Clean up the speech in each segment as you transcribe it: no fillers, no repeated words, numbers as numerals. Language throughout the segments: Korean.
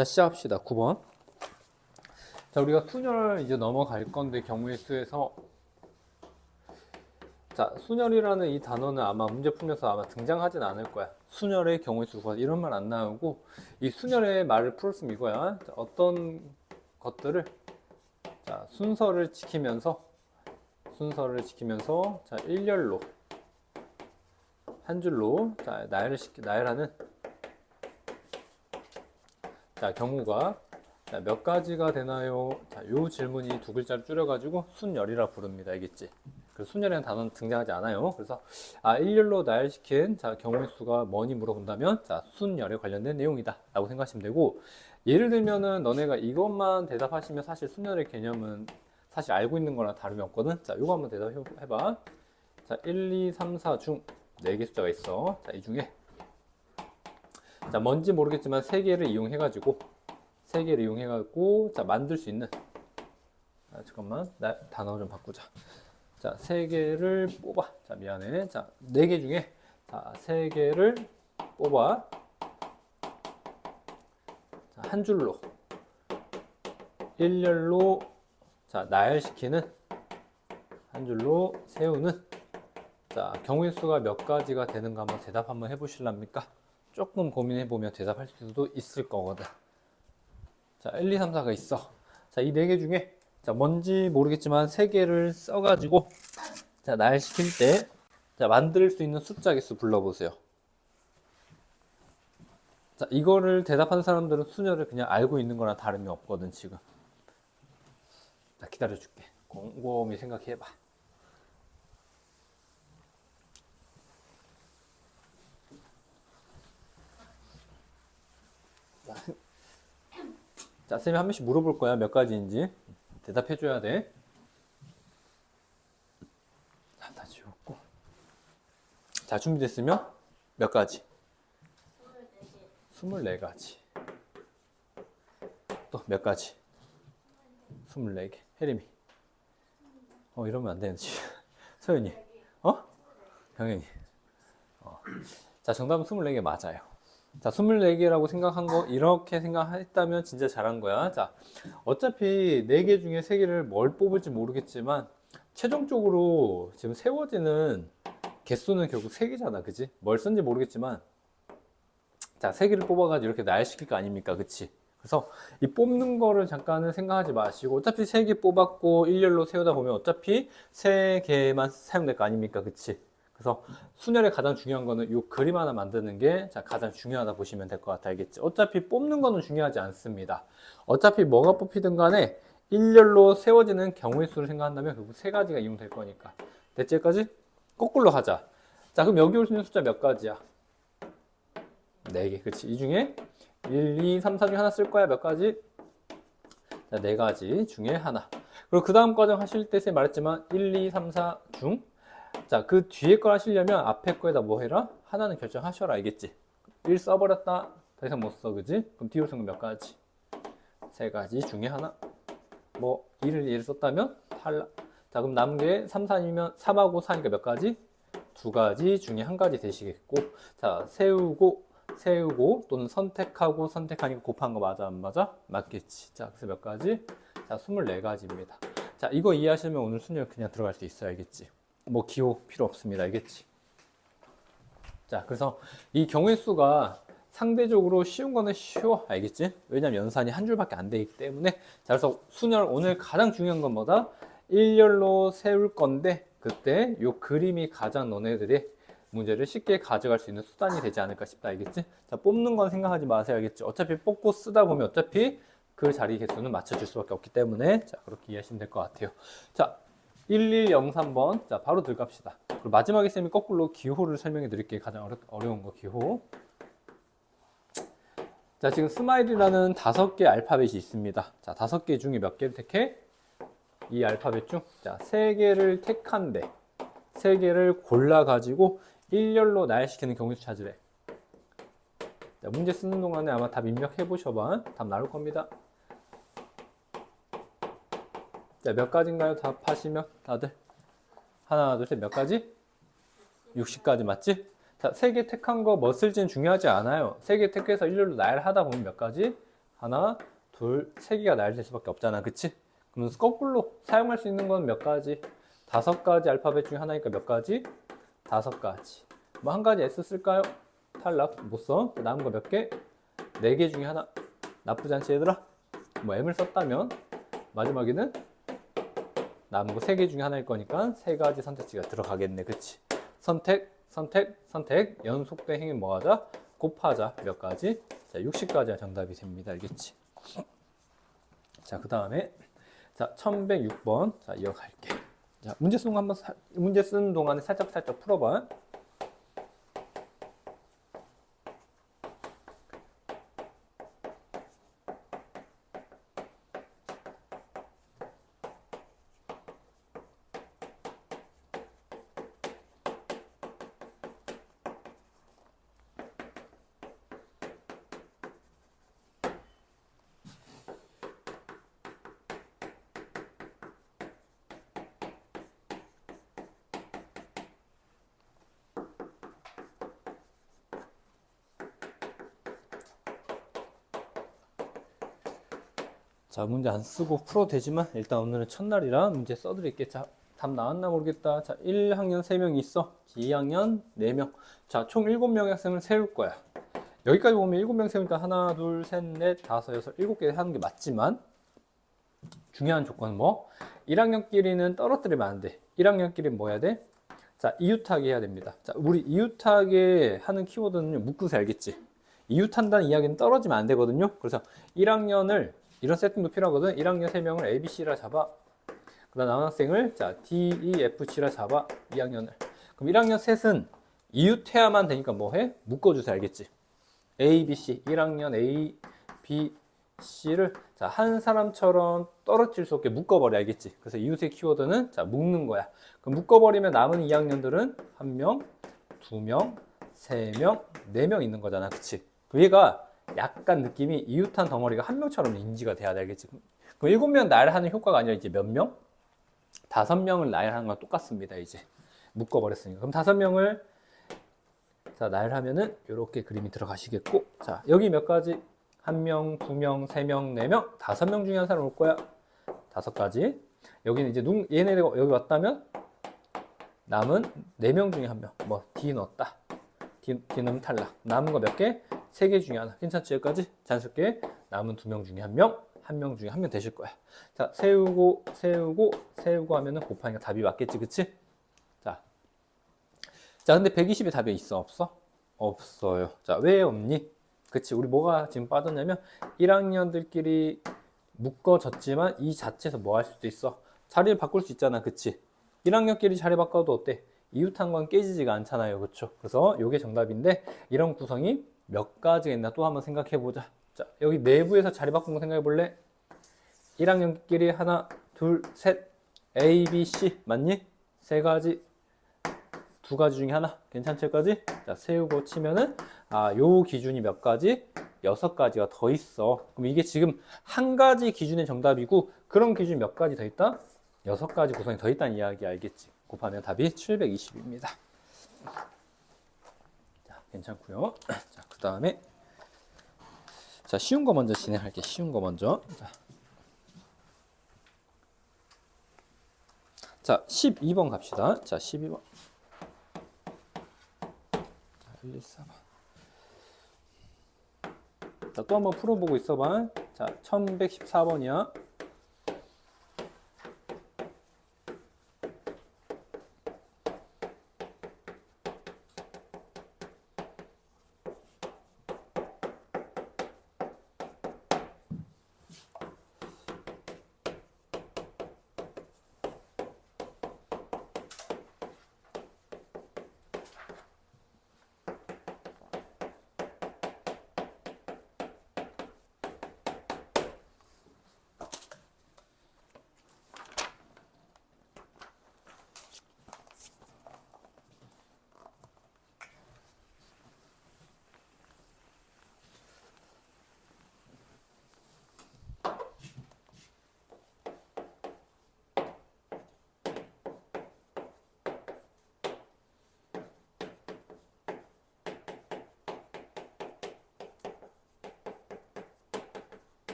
자, 시작합시다. 9번. 자, 우리가 순열을 이제 넘어갈 건데, 경우의 수에서. 자, 순열이라는 이 단어는 아마 문제 풀면서 아마 등장하진 않을 거야. 순열의 경우의 수가 이런 말 안 나오고, 이 순열의 말을 풀었으면 이거야. 자, 어떤 것들을, 자, 순서를 지키면서, 자, 일렬로, 한 줄로, 자, 나열하는, 자, 경우가, 자, 몇 가지가 되나요? 자, 요 질문이 두 글자를 줄여가지고 순열이라 부릅니다. 알겠지? 그래서 순열이라는 단어는 등장하지 않아요. 그래서, 일렬로 나열시킨, 자, 경우의 수가 뭐니 물어본다면, 자, 순열에 관련된 내용이다. 라고 생각하시면 되고, 예를 들면은 너네가 이것만 대답하시면 사실 순열의 개념은 사실 알고 있는 거랑 다름이 없거든? 자, 요거 한번 대답해봐. 자, 1, 2, 3, 4 중 4개 숫자가 있어. 자, 이 중에, 자, 뭔지 모르겠지만 3개를 이용해가지고, 자, 만들 수 있는, 잠깐만, 단어 좀 바꾸자. 자, 3개를 뽑아. 자, 미안해. 자, 4개 중에, 자, 3개를 뽑아. 자, 한 줄로, 일렬로, 자, 나열시키는, 한 줄로 세우는, 자, 경우의 수가 몇 가지가 되는가 한번 대답 한번 해보실랍니까? 조금 고민해보면 대답할 수도 있을 거거든. 자, 1, 2, 3, 4가 있어. 자, 이 4개 중에, 자, 뭔지 모르겠지만 3개를 써가지고, 자, 나열시킬 때, 자, 만들 수 있는 숫자 개수 불러보세요. 자, 이거를 대답하는 사람들은 순열을 그냥 알고 있는 거랑 다름이 없거든, 지금. 자, 기다려줄게. 곰곰이 생각해봐. 자, 쌤이 한 번씩 물어볼 거야. 몇 가지인지. 대답해줘야 돼. 자, 다 지웠고. 자, 준비됐으면 몇 가지? 24가지. 또 몇 가지? 24개. 혜림이. 이러면 안 되는지. 서윤이. 병현이. 자, 정답은 24개 맞아요. 자, 24개라고 생각한 거, 이렇게 생각했다면 진짜 잘한 거야. 자, 어차피 4개 중에 3개를 뭘 뽑을지 모르겠지만, 최종적으로 지금 세워지는 개수는 결국 3개잖아. 그지? 뭘 쓴지 모르겠지만, 자, 3개를 뽑아가지고 이렇게 나열시킬 거 아닙니까? 그치? 그래서 이 뽑는 거를 잠깐은 생각하지 마시고, 어차피 3개 뽑았고, 일렬로 세우다 보면 어차피 3개만 사용될 거 아닙니까? 그치? 그래서 순열의 가장 중요한 거는 이 그림 하나 만드는 게 가장 중요하다 보시면 될 것 같아. 알겠지? 어차피 뽑는 거는 중요하지 않습니다. 어차피 뭐가 뽑히든 간에 일렬로 세워지는 경우의 수를 생각한다면 결국 3가지가 이용될 거니까. 됐지? 여기까지? 거꾸로 하자. 자, 그럼 여기 올 수 있는 숫자 몇 가지야? 4개. 그치? 이 중에 1, 2, 3, 4 중에 하나 쓸 거야. 몇 가지? 자, 4가지 중에 하나. 그리고 그 다음 과정 하실 때 쌤 말했지만 1, 2, 3, 4 중, 자, 그 뒤에 걸 하시려면 앞에 거에다 뭐 해라? 하나는 결정하셔라. 알겠지? 1 써버렸다. 더 이상 못 써. 그지? 그럼 뒤로 쓴 거 몇 가지? 3가지 중에 하나. 뭐 1을 썼다면 탈락. 자, 그럼 남은 게 3, 4이면 3하고 4니까 몇 가지? 2가지 중에 한 가지 되시겠고, 자, 세우고 또는 선택하니까 곱한 거 맞아 안 맞아? 맞겠지. 자, 그래서 몇 가지? 자, 24가지입니다. 자, 이거 이해하시면 오늘 순열 그냥 들어갈 수 있어. 알겠지? 뭐 기호 필요 없습니다. 알겠지? 자, 그래서 이 경우의 수가 상대적으로 쉬운 거는 쉬워. 알겠지? 왜냐면 연산이 한 줄밖에 안 되기 때문에. 자, 그래서 순열 오늘 가장 중요한 건 뭐다? 일렬로 세울 건데 그때 요 그림이 가장 너네들의 문제를 쉽게 가져갈 수 있는 수단이 되지 않을까 싶다. 알겠지? 자, 뽑는 건 생각하지 마세요. 알겠지? 어차피 뽑고 쓰다 보면 어차피 그 자리 개수는 맞춰줄 수밖에 없기 때문에, 자, 그렇게 이해하시면 될 것 같아요. 자, 1103번. 자, 바로 들어갑시다. 그리고 마지막에 쌤이 거꾸로 기호를 설명해 드릴게요. 가장 어려운 거 기호. 자, 지금 스마일이라는 5개 알파벳이 있습니다. 자, 5개 중에 몇 개를 택해? 이 알파벳 중, 자, 3개를 택한데, 3개를 골라가지고 일렬로 나열시키는 경우수 찾으래. 자, 문제 쓰는 동안에 아마 답 입력해 보셔봐. 답 나올 겁니다. 자, 몇 가지인가요? 답하시면 다들. 하나, 둘, 셋, 몇 가지? 60가지 맞지? 자, 3개 택한 거 뭐 쓸지는 중요하지 않아요. 3개 택해서 일렬로 나열하다 보면 몇 가지? 하나, 둘, 세 개가 나열될 수밖에 없잖아. 그치? 그럼 거꾸로 사용할 수 있는 건 몇 가지? 5가지 알파벳 중에 하나니까 몇 가지? 5가지. 뭐 한 가지 S 쓸까요? 탈락. 못 써. 남은 거 몇 개? 4개 중에 하나. 나쁘지 않지 얘들아? 뭐 M을 썼다면 마지막에는 남은 거 3개 중에 하나일 거니까 3가지 선택지가 들어가겠네. 그치? 선택, 선택, 선택. 연속된 행위 뭐 하자? 곱하자. 몇 가지? 자, 60가지가 정답이 됩니다. 알겠지? 자, 그 다음에 자, 1106번. 자, 이어갈게. 자, 문제 쓰는 동안에 살짝 풀어봐. 자, 문제 안 쓰고 풀어도 되지만 일단 오늘은 첫날이라 문제 써드릴게. 자, 답 나왔나 모르겠다. 자, 1학년 3명이 있어. 2학년 4명. 자, 총 7명의 학생을 세울 거야. 여기까지 보면 7명 세우니까 하나, 둘, 셋, 넷, 다섯, 여섯, 7개 하는 게 맞지만 중요한 조건은 뭐? 1학년끼리는 떨어뜨리면 안 돼. 1학년끼리는 뭐 해야 돼? 자, 이웃하기 해야 됩니다. 자, 우리 이웃하게 하는 키워드는 묶으세요. 알겠지? 이웃한다는 이야기는 떨어지면 안 되거든요. 그래서 1학년을 이런 세팅도 필요하거든. 1학년 3명을 A, B, C라 잡아. 그 다음 남학생을 자 D, E, F, G라 잡아. 2학년을. 그럼 1학년 셋은 이웃해야만 되니까 뭐 해? 묶어주세요. 알겠지? A, B, C. 1학년 A, B, C를 자, 한 사람처럼 떨어질 수 없게 묶어버려. 알겠지? 그래서 이웃의 키워드는 자, 묶는 거야. 그럼 묶어버리면 남은 2학년들은 1명, 2명, 3명, 4명 있는 거잖아. 그치? 얘가 약간 느낌이 이웃한 덩어리가 한 명처럼 인지가 돼야 되겠지. 그럼 7명 나열하는 효과가 아니라 이제 몇 명? 5명을 나열하는 거랑 똑같습니다. 이제 묶어버렸으니까. 그럼 5명을 자, 나열하면은 이렇게 그림이 들어가시겠고, 자, 여기 몇 가지? 1명, 2명, 3명, 4명, 5명 중에 한 사람 올 거야. 5가지. 여기는 이제 얘네가 여기 왔다면 남은 4명 중에 1명. 뭐 D 넣었다. D는 탈락. 남은 거 몇 개? 3개 중에 하나. 괜찮지? 여기까지? 자연스럽게 남은 2명 중에 1명, 1명 중에 1명 되실 거야. 자, 세우고 하면은 곱하니까 답이 맞겠지, 그치? 자, 근데 120의 답이 있어, 없어? 없어요. 자, 왜 없니? 그치? 우리 뭐가 지금 빠졌냐면 1학년들끼리 묶어졌지만 이 자체에서 뭐 할 수도 있어? 자리를 바꿀 수 있잖아, 그치? 1학년끼리 자리 바꿔도 어때? 이웃한 건 깨지지가 않잖아요, 그쵸? 그래서 이게 정답인데 이런 구성이 몇 가지가 있나 또 한번 생각해 보자. 자, 여기 내부에서 자리 바꾼 거 생각해 볼래? 1학년끼리 하나, 둘, 셋, A, B, C 맞니? 3가지, 2가지 중에 하나. 괜찮지? 여기까지? 자, 세우고 치면은 요 기준이 몇 가지? 6가지가 더 있어. 그럼 이게 지금 한 가지 기준의 정답이고 그런 기준이 몇 가지 더 있다? 6가지 구성이 더 있다는 이야기 알겠지? 곱하면 답이 720입니다. 자, 괜찮고요. 자, 그 다음에 자, 쉬운 거 먼저 진행할게. 쉬운 거 먼저. 자, 12번 갑시다. 자, 12번. 자, 1, 2, 4번. 자, 또 한번 풀어보고 있어봐. 자, 1114번이야.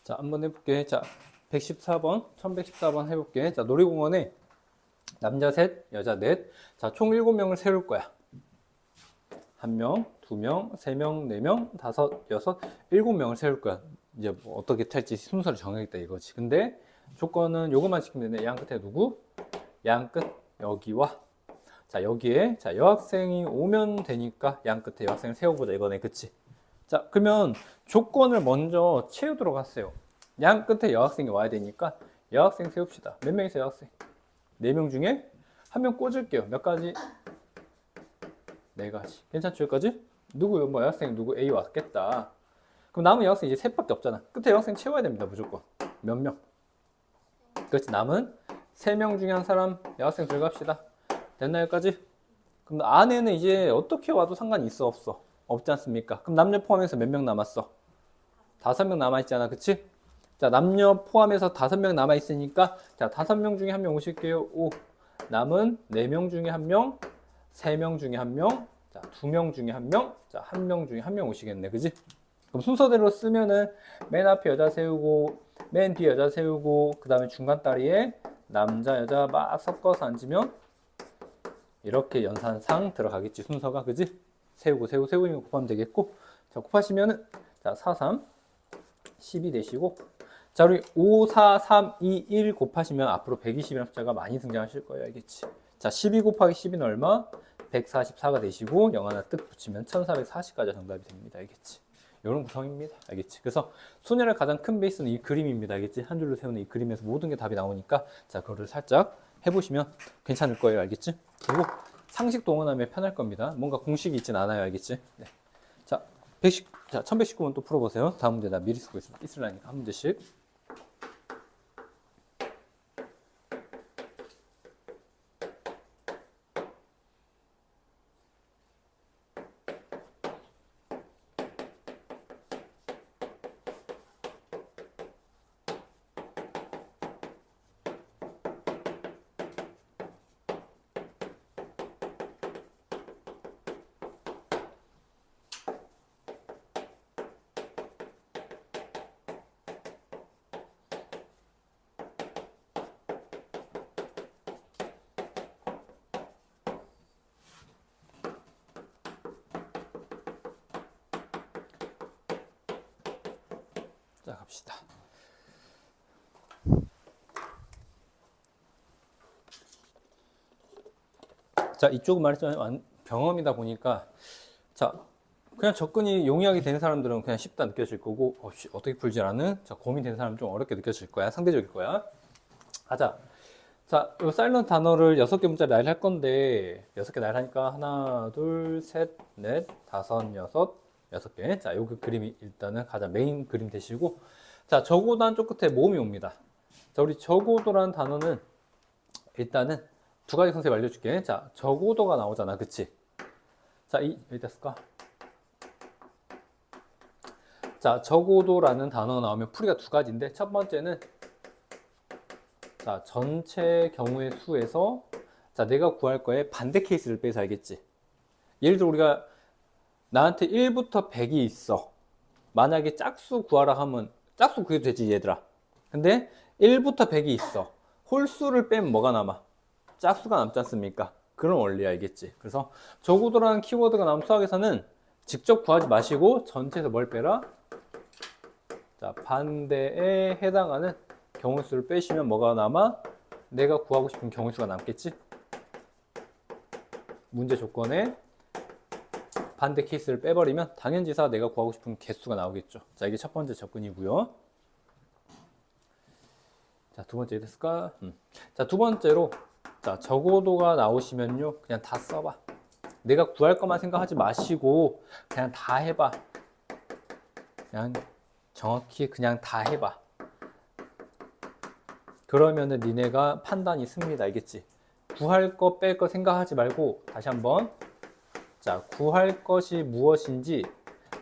자, 한번 해볼게. 자, 114번, 1114번 해볼게. 자, 놀이공원에 남자 셋, 여자 넷. 자, 총 7명을 세울 거야. 1명, 2명, 3명, 4명, 5, 6, 7명을 세울 거야. 이제 뭐 어떻게 탈지 순서를 정하겠다 이거지. 근데 조건은 요것만 지키면 되네. 양 끝에 누구? 양 끝 여기와 자, 여기에 자, 여학생이 오면 되니까 양 끝에 여학생을 세워보자 이거네. 그치? 자, 그러면 조건을 먼저 채우도록 하세요. 양 끝에 여학생이 와야 되니까 여학생 세웁시다. 몇 명 있어요, 여학생? 4명 중에 1명 꽂을게요. 몇 가지? 4가지. 괜찮죠, 여기까지? 누구, 뭐 여학생 누구 A 왔겠다. 그럼 남은 여학생 이제 셋밖에 없잖아. 끝에 여학생 채워야 됩니다, 무조건. 몇 명? 그렇지, 남은 3명 중에 한 사람 여학생 들어갑시다. 됐나요, 여기까지? 그럼 안에는 이제 어떻게 와도 상관이 있어, 없어? 없지 않습니까? 그럼 남녀 포함해서 몇 명 남았어? 5명 남아있잖아, 그치? 자, 남녀 포함해서 5명 남아있으니까 자, 5명 중에 1명 오실게요. 5. 남은 4명 중에 1명, 3명 중에 1명, 자, 2명 중에 1명, 자, 1명 중에 1명 오시겠네, 그지? 그럼 순서대로 쓰면은 맨 앞에 여자 세우고 맨 뒤에 여자 세우고 그 다음에 중간 다리에 남자 여자 막 섞어서 앉으면 이렇게 연산상 들어가겠지, 순서가. 그지? 세우고 곱하면 되겠고, 자, 곱하시면은 자, 4, 3 12 되시고, 자, 우리 5, 4, 3, 2, 1 곱하시면 앞으로 120이라는 숫자가 많이 등장하실 거예요, 알겠지? 자, 12 곱하기 10은 얼마? 144가 되시고 0 하나 뜻 붙이면 1440까지 정답이 됩니다, 알겠지? 이런 구성입니다, 알겠지? 그래서 순열의 가장 큰 베이스는 이 그림입니다, 알겠지? 한 줄로 세우는 이 그림에서 모든 게 답이 나오니까 자, 그거를 살짝 해보시면 괜찮을 거예요, 알겠지? 그리고 상식 동원하면 편할 겁니다. 뭔가 공식이 있진 않아요, 알겠지? 네. 자, 1119번 또 풀어보세요. 다음 문제 나 미리 쓰고 있으려니까 한 문제씩. 자, 갑시다. 자, 이쪽은 말했지만 경험이다 보니까 자, 그냥 접근이 용이하게 되는 사람들은 그냥 쉽다 느껴질 거고 어떻게 풀지 않은 자, 고민되는 사람은 좀 어렵게 느껴질 거야. 상대적일 거야. 가자. 자, 이 사일런트 단어를 6개 문자를 나열할 건데 6개 나열하니까 하나, 둘, 셋, 넷, 다섯, 여섯, 6개. 자, 요 그림이 일단은 가장 메인 그림 되시고, 자, 저고도 한쪽 끝에 모음이 옵니다. 자, 우리 저고도라는 단어는 일단은 2가지 컨셉 알려줄게. 자, 저고도가 나오잖아, 그치? 자, 어디 됐을까? 자, 저고도라는 단어가 나오면 풀이가 2가지인데 첫 번째는 자, 전체 경우의 수에서 자, 내가 구할 거에 반대 케이스를 빼서 알겠지? 예를 들어 우리가 나한테 1부터 100이 있어. 만약에 짝수 구하라 하면 짝수 구해도 되지, 얘들아. 근데 1부터 100이 있어. 홀수를 빼면 뭐가 남아? 짝수가 남지 않습니까? 그런 원리 알겠지? 그래서 저고도라는 키워드가 나온 수학에서는 직접 구하지 마시고 전체에서 뭘 빼라? 자, 반대에 해당하는 경우수를 빼시면 뭐가 남아? 내가 구하고 싶은 경우수가 남겠지? 문제 조건에 반대 케이스를 빼버리면 당연지사 내가 구하고 싶은 개수가 나오겠죠. 자, 이게 첫 번째 접근이고요. 자, 두 번째 됐을까? 자, 두 번째로 자, 저고도가 나오시면요, 그냥 다 써봐. 내가 구할 것만 생각하지 마시고 그냥 다 해봐. 그냥 정확히 그냥 다 해봐. 그러면은 니네가 판단이 씁니다, 알겠지? 구할 거 뺄 거 생각하지 말고 다시 한번 자, 구할 것이 무엇인지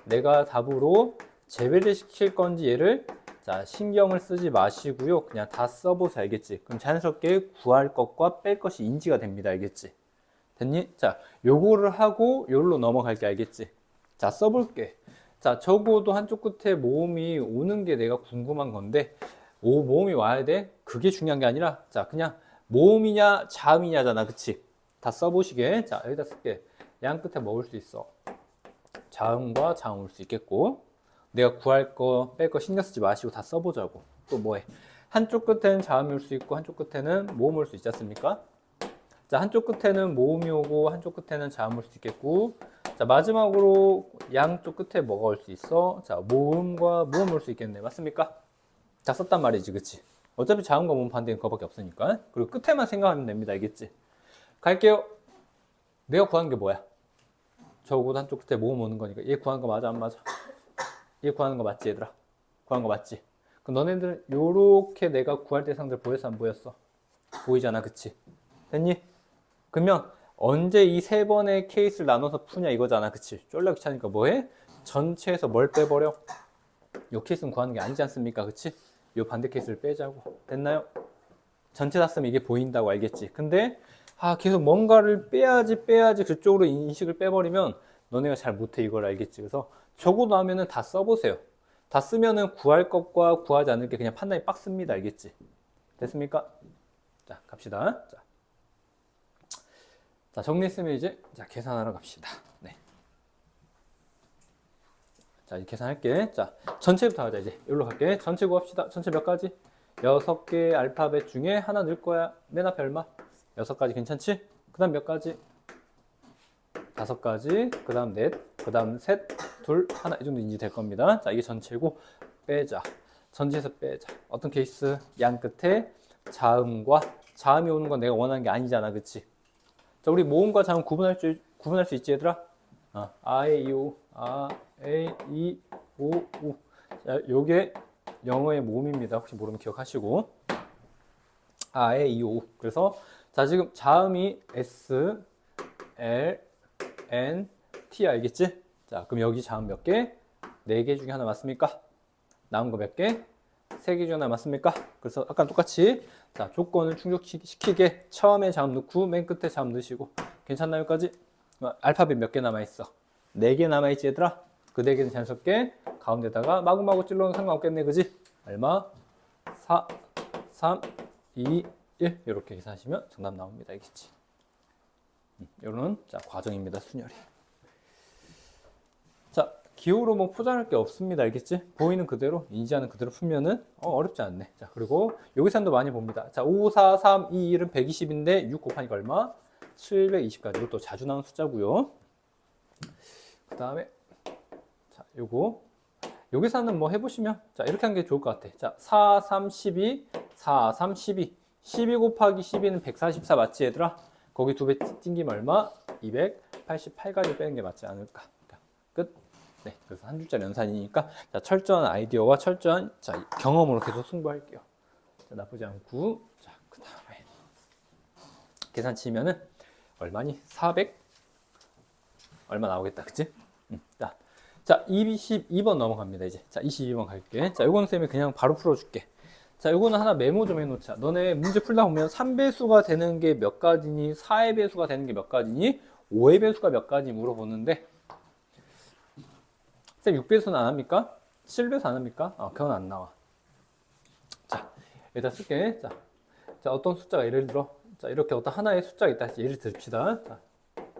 내가 답으로 제외를 시킬 건지 얘를 자, 신경을 쓰지 마시고요. 그냥 다 써보세요, 알겠지? 그럼 자연스럽게 구할 것과 뺄 것이 인지가 됩니다, 알겠지? 됐니? 자, 요거를 하고 요로 넘어갈게, 알겠지? 자, 써볼게. 자, 적어도 한쪽 끝에 모음이 오는 게 내가 궁금한 건데, 모음이 와야 돼? 그게 중요한 게 아니라, 자, 그냥 모음이냐, 자음이냐잖아. 그치? 다 써보시게. 자, 여기다 쓸게. 양 끝에 먹을 수 있어. 자음과 자음 올 수 있겠고, 내가 구할 거, 뺄 거 신경 쓰지 마시고 다 써보자고. 또 뭐해? 한쪽 끝에는 자음이 올 수 있고, 한쪽 끝에는 모음이 올 수 있지 않습니까? 자, 한쪽 끝에는 모음이 오고, 한쪽 끝에는 자음 올 수 있겠고, 자, 마지막으로 양쪽 끝에 뭐가 올 수 있어? 자, 모음과 모음 올 수 있겠네. 맞습니까? 다 썼단 말이지, 그치? 어차피 자음과 모음 반대는 그거밖에 없으니까. 그리고 끝에만 생각하면 됩니다. 알겠지? 갈게요. 내가 구한 게 뭐야? 적어도 한쪽 끝에 모음 오는 거니까. 얘 구한 거 맞아, 안 맞아? 얘 구하는 거 맞지, 얘들아? 구한 거 맞지? 그럼 너네들은 요렇게 내가 구할 대상들 보였어, 안 보였어? 보이잖아, 그치? 됐니? 그러면 언제 이 세 번의 케이스를 나눠서 푸냐 이거잖아, 그치? 쫄라 귀찮으니까 뭐해? 전체에서 뭘 빼버려? 요 케이스는 구하는 게 아니지 않습니까, 그치? 요 반대 케이스를 빼자고. 됐나요? 전체 다 쓰면 이게 보인다고 알겠지? 근데 계속 뭔가를 빼야지 그쪽으로 인식을 빼버리면 너네가 잘 못해 이걸 알겠지? 그래서 적어도 하면은 다 써보세요. 다 쓰면은 구할 것과 구하지 않을 게 그냥 판단이 빡습니다. 알겠지? 됐습니까? 자, 갑시다. 자, 정리했으면 이제 계산하러 갑시다. 네. 자, 이제 계산할게. 자, 전체부터 하자. 이제 여기로 갈게. 전체 구합시다. 전체 몇 가지? 6개 알파벳 중에 하나 넣을 거야. 맨 앞에 얼마? 6가지 괜찮지? 그 다음 몇 가지? 5가지. 그 다음 넷. 그 다음 셋, 둘, 하나. 이 정도 인지 될 겁니다. 자, 이게 전체고 빼자. 전체에서 빼자. 어떤 케이스? 양 끝에 자음과 자음이 오는 건 내가 원하는 게 아니잖아. 그치? 자, 우리 모음과 자음 구분할 수 있지, 얘들아? 아, 에, 이, 오, 아, 에, 이, 오, 우. 자, 요게 영어의 모음입니다. 혹시 모르면 기억하시고. 아, 에, 이, 오. 그래서, 자, 지금 자음이 S, L, N, T 알겠지? 자, 그럼 여기 자음 몇 개? 4개 중에 하나 맞습니까? 남은 거 몇 개? 3개 중에 하나 맞습니까? 그래서 아까 똑같이 자, 조건을 충족시키게 처음에 자음 넣고 맨 끝에 자음 넣으시고 괜찮나요? 여기까지? 알파벳 몇 개 남아있어? 4개 남아있지 얘들아? 그 4개는 자연스럽게 가운데다가 마구마구 찔러도 상관없겠네 그지? 얼마? 4, 3, 2, 1 이렇게 계산하시면 정답 나옵니다. 알겠지? 이런 과정입니다. 순열이. 자, 기호로 뭐 포장할 게 없습니다. 알겠지? 보이는 그대로, 인지하는 그대로 풀면은 어렵지 않네. 자, 그리고 여기 산도 많이 봅니다. 자, 5, 4, 3, 2, 1은 120인데 6 곱하니까 얼마? 720까지. 이것도 자주 나오는 숫자고요. 그 다음에 자, 여기 산은 뭐 해보시면 자, 이렇게 하는 게 좋을 것 같아. 자, 4, 3, 12, 4, 3, 12. 12 곱하기 12는 144 맞지 얘들아? 거기 2배 띵기면 얼마? 288까지 빼는 게 맞지 않을까? 끝. 네, 그래서 한 줄짜리 연산이니까 자, 철저한 아이디어와 철저한 경험으로 계속 승부할게요. 자, 나쁘지 않고 자, 그 다음에 계산 치면은 얼마니? 400 얼마 나오겠다, 그치? 자, 22번 넘어갑니다 이제. 자, 22번 갈게. 자, 요거는 쌤이 그냥 바로 풀어줄게. 자, 요거는 하나 메모 좀 해놓자. 너네 문제 풀다 보면 3배수가 되는 게 몇 가지니, 4의 배수가 되는 게 몇 가지니, 5의 배수가 몇 가지 물어보는데 쌤 6배수는 안 합니까? 7배수 안 합니까? 그건 안 나와. 자, 여기다 쓸게. 자, 어떤 숫자가 예를 들어 자, 이렇게 어떤 하나의 숫자가 있다. 예를 듭시다. 자,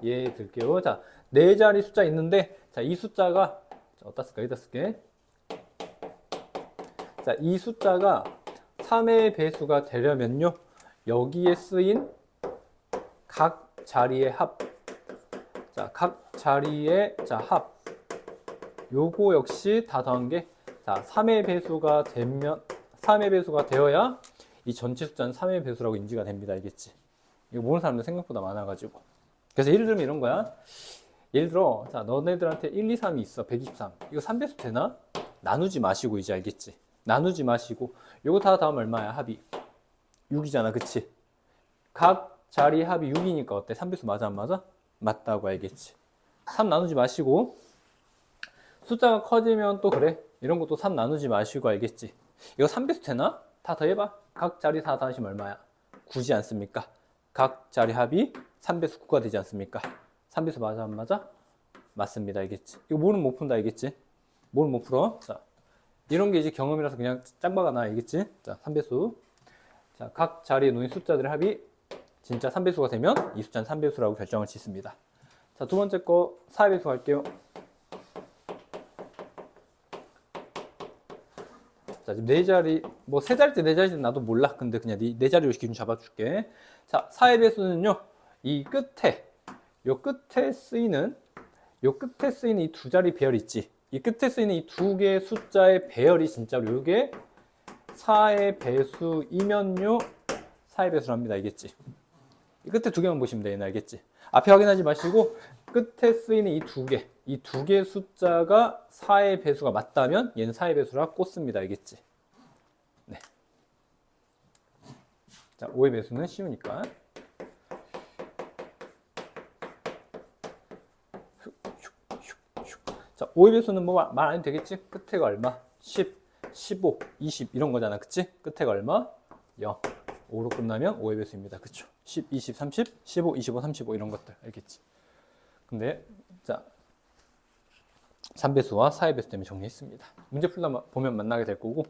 얘 들게요. 자, 4자리 숫자 있는데 자, 이 숫자가 자, 어디다 쓸까? 여기다 쓸게. 자, 이 숫자가 3의 배수가 되려면요. 여기에 쓰인 각 자리의 합. 자, 각 자리의 합. 요거 역시 다 더한 게 자, 3의 배수가 되면 3의 배수가 되어야 이 전체 숫자는 3의 배수라고 인지가 됩니다. 알겠지? 이거 모르는 사람들 생각보다 많아가지고. 그래서 예를 들면 이런 거야. 예를 들어, 자, 너네들한테 1, 2, 3이 있어. 123. 이거 3배수 되나? 나누지 마시고 이제 알겠지? 나누지 마시고. 요거 다 다음 얼마야? 합이 6이잖아. 그치? 각 자리 합이 6이니까 어때? 3배수 맞아 안 맞아? 맞다고 알겠지? 3 나누지 마시고 숫자가 커지면 또 그래. 이런 것도 3 나누지 마시고 알겠지? 이거 3배수 되나? 다 더해봐. 각 자리 다 더하시면 얼마야? 9지 않습니까? 각 자리 합이 3배수 9가 되지 않습니까? 3배수 맞아 안 맞아? 맞습니다. 알겠지? 이거 모르면 못 푼다. 알겠지? 뭘 못 풀어? 자, 이런 게 이제 경험이라서 그냥 짱박아 놔, 알겠지? 자, 3배수. 자, 각 자리에 놓인 숫자들의 합이 진짜 3배수가 되면 이 숫자는 3배수라고 결정을 짓습니다. 자, 두 번째 거 4배수 갈게요. 자, 지금 네 자리, 뭐 세 자리째 네 자리째 나도 몰라. 근데 그냥 네 자리로 기준 잡아줄게. 자, 4의 배수는요, 이 끝에, 요 끝에 쓰이는 이 두 자리 배열 있지. 이 끝에 쓰이는 이 두 개의 숫자의 배열이 진짜로 이게 4의 배수이면요, 4의 배수랍니다. 알겠지? 이 끝에 두 개만 보시면 돼. 알겠지? 앞에 확인하지 마시고 끝에 쓰이는 이 두 개의 숫자가 4의 배수가 맞다면 얘는 4의 배수라 꽂습니다. 알겠지? 네. 자, 5의 배수는 쉬우니까. 자, 5의 배수는 뭐 말 안 해도 되겠지? 끝에가 얼마? 10, 15, 20 이런 거잖아. 그치? 끝에가 얼마? 0. 5로 끝나면 5의 배수입니다. 그쵸? 10, 20, 30, 15, 25, 35 이런 것들. 알겠지? 근데 자, 3배수와 4의 배수 때문에 정리했습니다. 문제 풀다 보면 만나게 될 거고.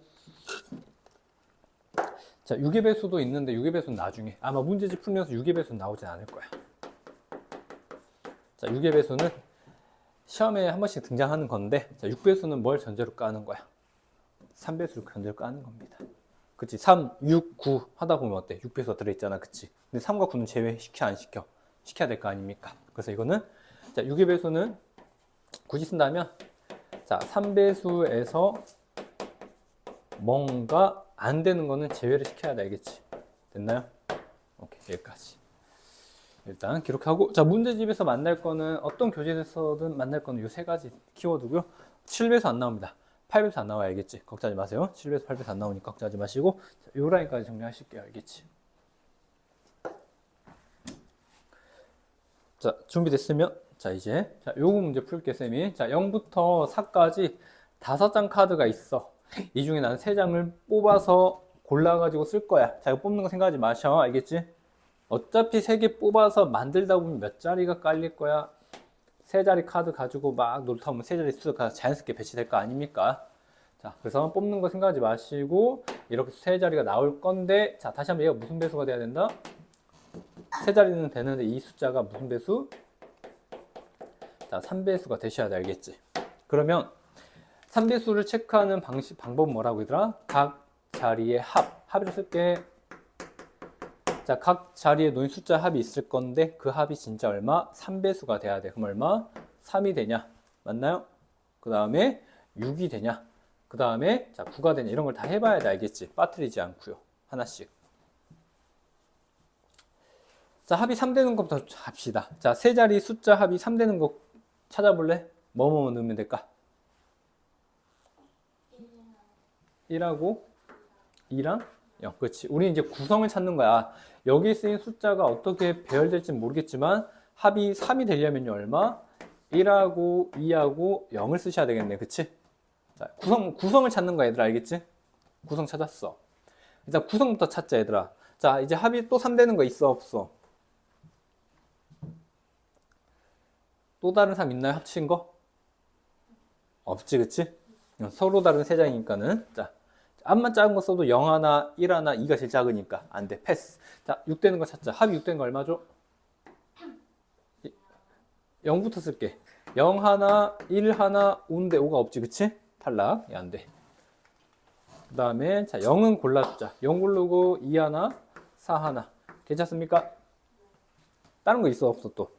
자, 6의 배수도 있는데 6의 배수는 나중에. 아마 문제집 풀면서 6의 배수는 나오진 않을 거야. 자, 6의 배수는 시험에 한 번씩 등장하는 건데, 자, 6배수는 뭘 전제로 까는 거야? 3배수를 전제로 까는 겁니다. 그치? 3, 6, 9 하다 보면 어때? 6배수가 들어있잖아. 그치? 근데 3과 9는 제외시켜, 안 시켜? 시켜야 될 거 아닙니까? 그래서 이거는, 자, 6의 배수는 굳이 쓴다면, 자, 3배수에서 뭔가 안 되는 거는 제외를 시켜야 돼. 알겠지? 됐나요? 오케이, 여기까지. 일단 기록하고, 자, 문제집에서 만날 거는 어떤 교재에서든 만날 거는 이 세 가지 키워드고요. 7배수 안 나옵니다. 8배수 안 나와야 알겠지? 걱정하지 마세요. 7배수, 8배수 안 나오니까 걱정하지 마시고, 자, 요 라인까지 정리하실게요. 알겠지? 자, 준비됐으면, 자, 이제, 자, 요거 문제 풀게, 쌤이. 자, 0부터 4까지 5장 카드가 있어. 이 중에 나는 3장을 뽑아서 골라가지고 쓸 거야. 자, 이거 뽑는 거 생각하지 마셔. 알겠지? 어차피 3개 뽑아서 만들다 보면 몇 자리가 깔릴 거야. 3자리 카드 가지고 막 놀다 보면 3자리 수가 자연스럽게 배치될 거 아닙니까? 자, 그래서 뽑는 거 생각하지 마시고 이렇게 3자리가 나올 건데, 자, 다시 한번 얘가 무슨 배수가 돼야 된다? 3자리는 되는데 이 숫자가 무슨 배수? 자, 3배수가 되셔야 돼. 알겠지? 그러면 3배수를 체크하는 방법은 뭐라고 하더라? 각 자리의 합을 쓸게. 자, 각 자리에 놓인 숫자 합이 있을 건데 그 합이 진짜 얼마? 3배수가 돼야 돼. 그럼 얼마? 3이 되냐? 맞나요? 그 다음에 6이 되냐? 그 다음에 자 9가 되냐? 이런 걸 다 해봐야 돼. 알겠지? 빠뜨리지 않고요. 하나씩. 자, 합이 3 되는 것부터 합시다. 자, 세 자리 숫자 합이 3 되는 거 찾아볼래? 뭐뭐 넣으면 될까? 1하고 2랑 0. 그렇지. 우리 이제 구성을 찾는 거야. 여기 쓰인 숫자가 어떻게 배열될지 모르겠지만 합이 3이 되려면요 얼마? 1하고 2하고 0을 쓰셔야 되겠네. 그치? 자, 구성을 찾는 거야 얘들아. 알겠지? 구성 찾았어. 일단 구성부터 찾자 얘들아. 자, 이제 합이 또 3 되는 거 있어 없어? 또 다른 3 있나요? 합친 거? 없지. 그치? 서로 다른 세 장이니까는. 자, 앞만 작은 거 써도 0 하나, 1 하나, 2가 제일 작으니까 안 돼. 패스. 자, 6 되는 거 찾자. 합이 6 되는 거 얼마죠? 0부터 쓸게. 0 하나, 1 하나, 5인데 5가 없지. 그치? 탈락. 안 돼. 그 다음에 자 0은 골라주자. 0 고르고 2 하나, 4 하나. 괜찮습니까? 다른 거 있어 없어 또?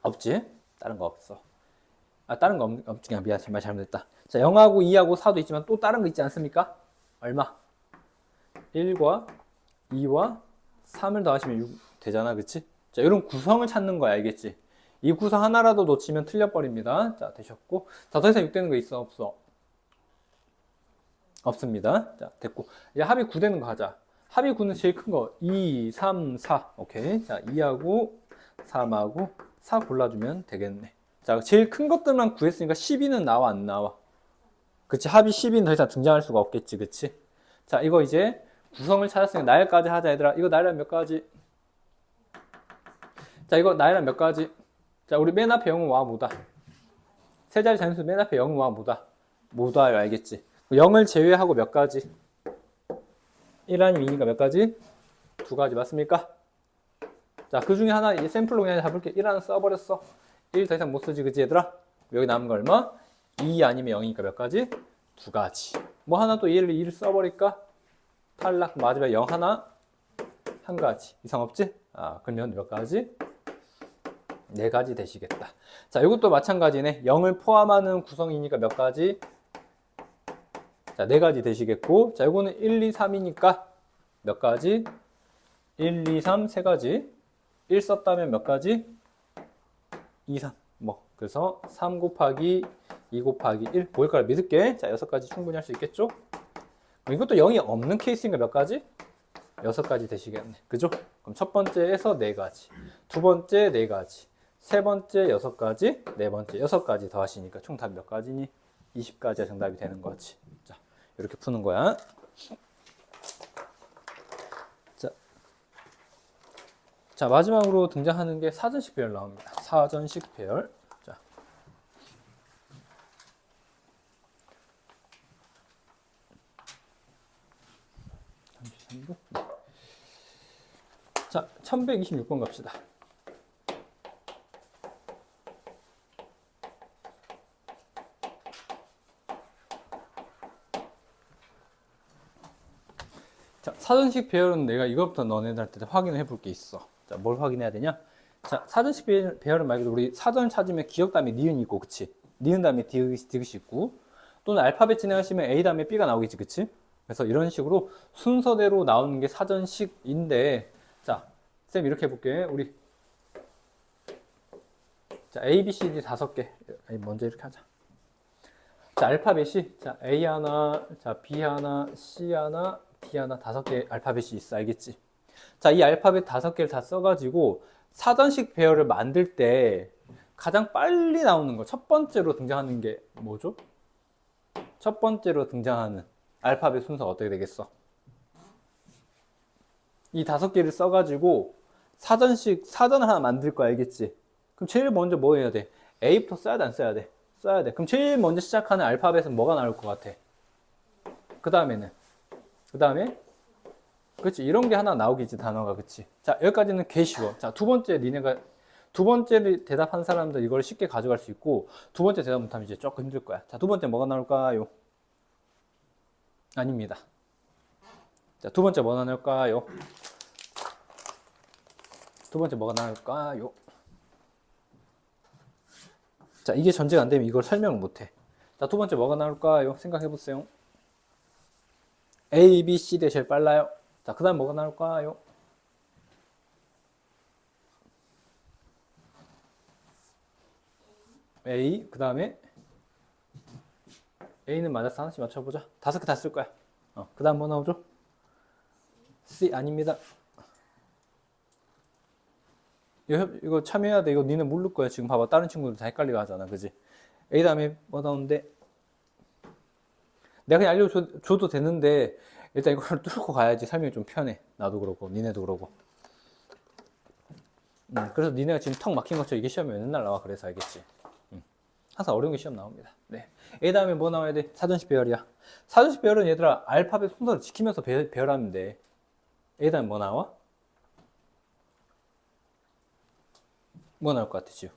없지? 다른 거 없어. 아, 다른 거 없지. 그냥 미안. 말 잘못했다. 자, 0하고 2하고 4도 있지만 또 다른 거 있지 않습니까? 얼마? 1과 2와 3을 더하시면 6 되잖아. 그치? 자, 이런 구성을 찾는 거야. 알겠지? 이 구성 하나라도 놓치면 틀려버립니다. 자, 되셨고. 자, 더 이상 6 되는 거 있어? 없어? 없습니다. 자, 됐고. 이제 합이 9 되는 거 하자. 합이 9는 제일 큰 거. 2, 3, 4. 오케이. 자, 2하고 3하고 4 골라주면 되겠네. 자, 제일 큰 것들만 구했으니까 12는 나와, 안 나와? 그치? 합이 12는 더 이상 등장할 수가 없겠지. 그치? 자, 이거 이제 구성을 찾았으니까 나열까지 하자, 얘들아. 이거 나열한 몇 가지? 자, 이거 나열한 몇 가지? 자, 우리 맨 앞에 0은 와, 뭐다? 세 자리 자연수 맨 앞에 0은 와, 뭐다? 못 와요. 알겠지? 0을 제외하고 몇 가지? 1 아니면 2니까 몇 가지? 2가지 맞습니까? 자, 그 중에 하나 이제 샘플로 그냥 잡을게. 1 하나 써버렸어. 1 더 이상 못 쓰지, 그치 얘들아? 여기 남은 거 얼마? 2 아니면 0이니까 몇 가지? 2가지. 뭐 하나 또 2를 써버릴까? 탈락. 마지막에 0 하나? 1가지. 이상 없지? 아, 그러면 몇 가지? 4가지 되시겠다. 자, 이것도 마찬가지네. 0을 포함하는 구성이니까 몇 가지? 자, 4가지 되시겠고, 자, 이거는 1, 2, 3이니까 몇 가지? 1, 2, 3, 3가지. 1 썼다면 몇 가지? 2, 3. 뭐, 그래서 3 곱하기 2 곱하기 1. 보일 거라 믿을게. 자, 6가지 충분히 할 수 있겠죠? 이것도 0이 없는 케이스인가 몇 가지? 6가지 되시겠네. 그죠? 그럼 첫 번째에서 4가지. 두 번째 4가지. 세 번째 6가지. 네 번째 6가지 더 하시니까 총 답이 몇 가지니? 20가지가 정답이 되는 거지. 자, 이렇게 푸는 거야. 자, 마지막으로 등장하는 게 사전식 배열 나옵니다. 사전식 배열. 자, 자, 1126번 갑시다. 자, 사전식 배열은 내가 이것부터 너네들한테 확인을 해볼 게 있어. 자, 뭘 확인해야 되냐? 자, 사전식 배열은 말 그대로 우리 사전 찾으면 기억 다음에 니은 있고, 그치? 니은 다음에 디귿이 있고, 또는 알파벳 진행하시면 A 다음에 B가 나오겠지, 그치? 그래서 이런 식으로 순서대로 나오는 게 사전식인데, 자, 쌤 이렇게 해볼게. 우리 자, A, B, C, D 5개. 먼저 이렇게 하자. 자, 알파벳이 자, A 하나, 자, B 하나, C 하나, D 하나 5개 알파벳이 있어. 알겠지? 자, 이 알파벳 5개를 다 써가지고 사전식 배열을 만들 때 가장 빨리 나오는 거, 첫 번째로 등장하는 게 뭐죠? 첫 번째로 등장하는 알파벳 순서가 어떻게 되겠어? 이 5개를 써가지고 사전을 하나 만들 거 알겠지? 그럼 제일 먼저 뭐 해야 돼? A부터 써야 돼, 안 써야 돼? 써야 돼. 그럼 제일 먼저 시작하는 알파벳은 뭐가 나올 것 같아? 그 다음에 그렇지, 이런 게 하나 나오겠지, 단어가. 그치? 자, 여기까지는 개 쉬워. 자, 두 번째 대답한 사람들 이걸 쉽게 가져갈 수 있고, 두 번째 대답 못하면 이제 조금 힘들 거야. 자, 두 번째 뭐가 나올까요? 아닙니다. 자, 두 번째 뭐가 나올까요? 두 번째 뭐가 나올까요? 자, 이게 전제가 안 되면 이걸 설명을 못 해. 자, 두 번째 뭐가 나올까요? 생각해 보세요. A, B, C 대 제일 빨라요. 자, 그 다음 뭐가 나올까요? A, 그 다음에 A는 맞았어. 하나씩 맞춰보자. 5개 다 쓸 거야. 그 다음 뭐 나오죠? C 아닙니다. 이거 참여해야 돼. 이거 니네 모를 거야. 지금 봐봐. 다른 친구들 다 헷갈리게 하잖아. 그지? A 다음에 뭐 나오는데? 내가 그냥 알려줘도 되는데, 일단 이걸 뚫고 가야지 설명이 좀 편해. 나도 그러고, 니네도 그러고. 그래서 니네가 지금 턱 막힌 것처럼 이게 시험에 맨날 나와. 그래서 알겠지? 항상 어려운 게 시험 나옵니다. 네. A 다음에 뭐 나와야 돼? 사전식 배열이야. 사전식 배열은 얘들아, 알파벳 순서를 지키면서 배열하면 돼. A 다음에 뭐 나와? 뭐 나올 것 같아, 지우?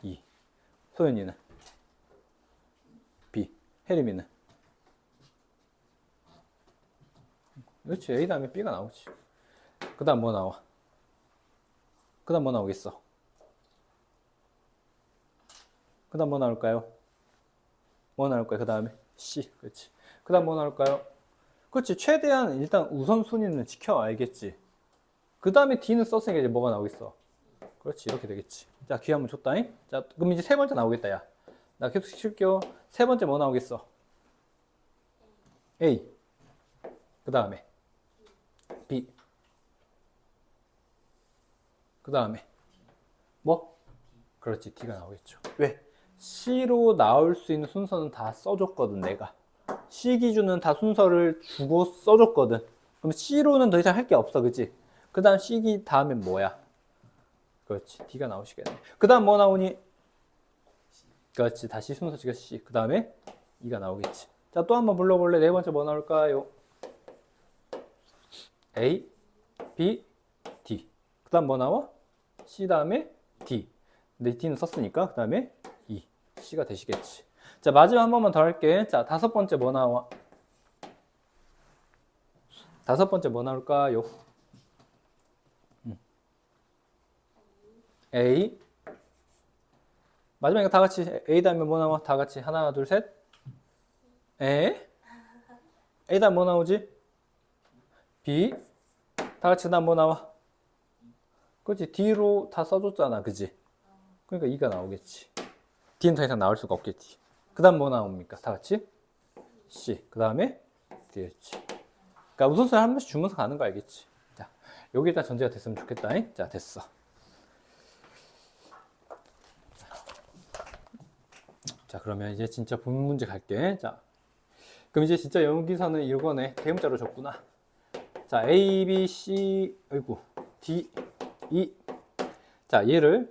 2. 소연이는? B. 혜림이는? 그렇지. A 다음에 B가 나오지. 그 다음 뭐 나와? 그 다음 뭐 나오겠어? 그 다음 뭐 나올까요? 뭐 나올까요? 그 다음에 C. 그렇지. 그 다음 뭐 나올까요? 그렇지. 최대한 일단 우선순위는 지켜. 알겠지? 그 다음에 D는 썼으니까 이제 뭐가 나오겠어? 그렇지. 이렇게 되겠지. 자, 기회 한번 줬다잉? 자, 그럼 이제 세 번째 나오겠다, 야. 나 계속 칠게요. 세 번째 뭐 나오겠어? A. 그 다음에 B. 그 다음에 뭐? 그렇지. D가 나오겠죠. 왜? C로 나올 수 있는 순서는 다 써줬거든, 내가. C 기준은 다 순서를 주고 써줬거든. 그럼 C로는 더 이상 할 게 없어, 그치? 그 다음 C 기 다음엔 뭐야? 그렇지. D가 나오시겠네. 그 다음 뭐 나오니? 그렇지. 다시 순서지가 C. 그 다음에 E가 나오겠지. 자, 또 한번 불러볼래? 네 번째 뭐 나올까요? A, B, D. 그 다음 뭐 나와? C 다음에 D. 근데 D는 썼으니까 그 다음에 E. C가 되시겠지. 자, 마지막 한 번만 더 할게. 자, 다섯 번째 뭐 나와? 다섯 번째 뭐 나올까요? A. 마지막에 다 같이 A 다음에 뭐 나와? 다 같이 하나, 둘, 셋. A 다음 뭐 나오지? B. 다 같이 그 다음 뭐 나와? 그렇지. D로 다 써줬잖아. 그지? 그러니까 E가 나오겠지. D는 더 이상 나올 수가 없겠지. 그 다음 뭐 나옵니까? 다 같이? C. 그 다음에 D였지. 그러니까 우선순위 한 번씩 주면서 가는 거 알겠지? 자, 여기에다 전제가 됐으면 좋겠다. 자, 됐어. 자, 그러면 이제 진짜 본 문제 갈게. 자, 그럼 이제 진짜 여기서는 이거네. 대문자로 줬구나. 자, A, B, C, 아이고, D, E. 자, 얘를